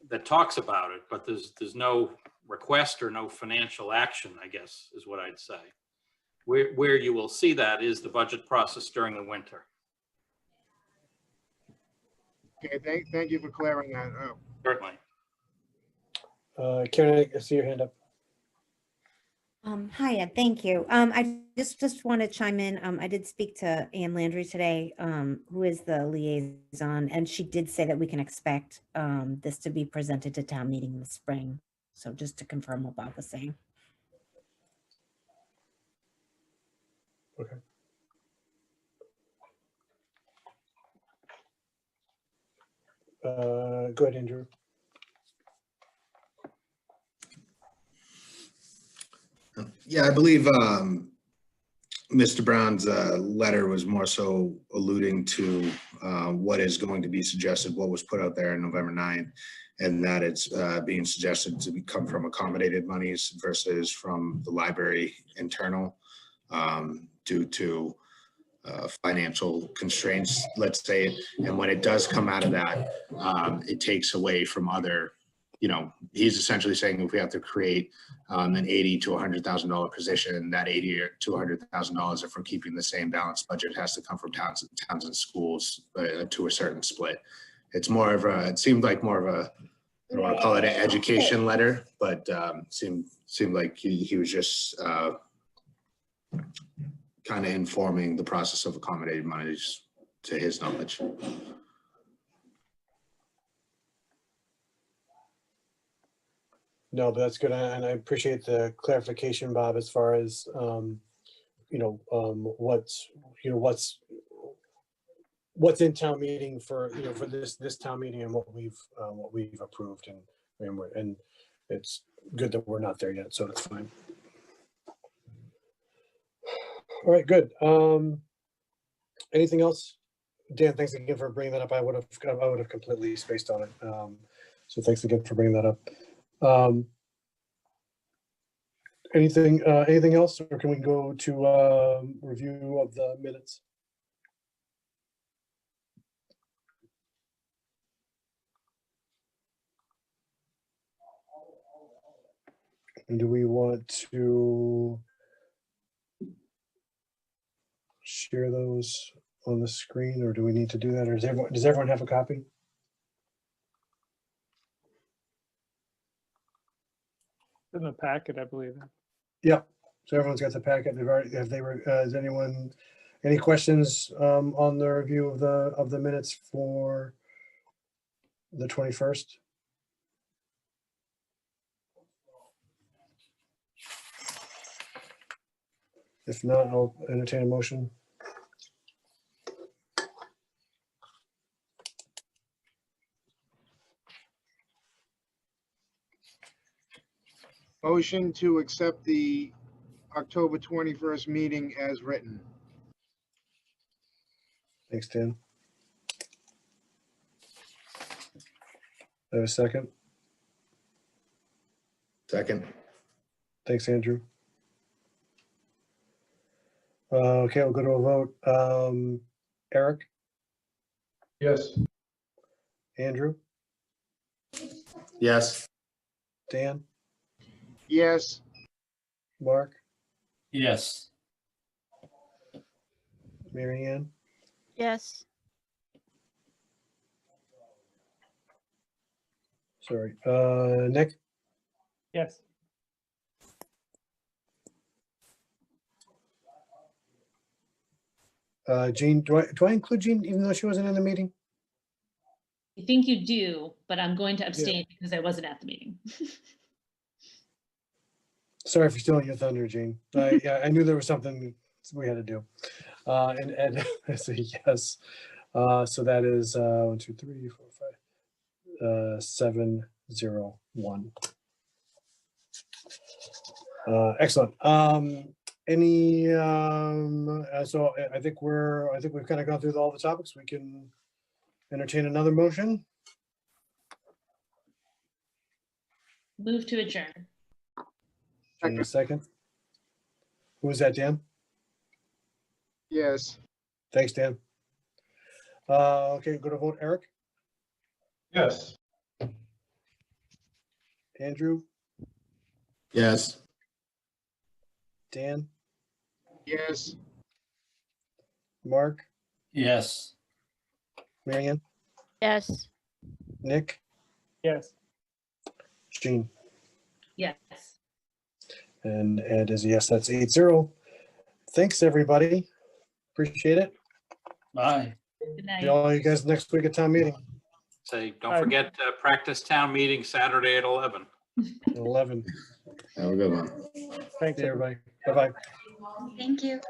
that talks about it, but there's no request or no financial action, I guess, is what I'd say. Where you will see that is the budget process during the winter. Okay, thank you for clearing that up. Certainly. Karen, I see your hand up. Hiya, thank you. I just want to chime in. I did speak to Ann Landry today, who is the liaison, and she did say that we can expect this to be presented to town meeting in the spring. So just to confirm what Bob was saying. Okay. Go ahead, Andrew. Yeah, I believe Mr. Brown's letter was more so alluding to what is going to be suggested, what was put out there on November 9th, and that it's being suggested to come from accommodated monies versus from the library internal due to financial constraints, let's say. And when it does come out of that, it takes away from other, he's essentially saying if we have to create an $80,000 to $100,000 position, that $80,000 to $100,000, if we're keeping the same balanced budget, has to come from towns and schools to a certain split. It's more of a, it seemed like more of a, I don't want to call it an education letter, but seemed like he was just kind of informing the process of accommodated monies to his knowledge. No, but that's good. And I appreciate the clarification, Bob, as far as, what's in town meeting for, for this town meeting and what we've approved, and it's good that we're not there yet, so it's fine. All right, good. Anything else? Dan, thanks again for bringing that up. I would have completely spaced on it. So thanks again for bringing that up. Anything else, or can we go to review of the minutes? And do we want to share those on the screen, or do we need to do that, or does everyone have a copy? In the packet, I believe. Yep. So everyone's got the packet. Is anyone, any questions on the review of the minutes for the 21st? If not, I'll entertain a motion. Motion to accept the October 21st meeting as written. Thanks, Dan. Have a second? Second. Thanks, Andrew. Okay, we'll go to a vote. Eric? Yes. Andrew? Yes. Dan? Yes. Mark? Yes. Mary Ann? Yes. Sorry. Nick? Yes. Jean, do I include Jean even though she wasn't in the meeting? I think you do, but I'm going to abstain because I wasn't at the meeting. Sorry for stealing your thunder, Jean. Yeah, I knew there was something we had to do. And Ed, I say yes. So that is 1, 2, 3, 4, 5, 7, 0, 1. Excellent. Any so I think we've kind of gone through all the topics. We can entertain another motion. Move to adjourn. In a second. Who was that, Dan? Yes. Thanks, Dan. Okay, go to vote. Eric? Yes. Andrew? Yes. Dan? Yes. Mark? Yes. Marianne? Yes. Nick? Yes. Jean? Yes. And Ed is a yes, that's 8-0. Thanks, everybody. Appreciate it. Bye. Good See night. all you guys next week at town meeting, Say, don't forget to practice town meeting Saturday at 11. 11. Have a good one. Thanks, See everybody. Bye-bye. Thank you.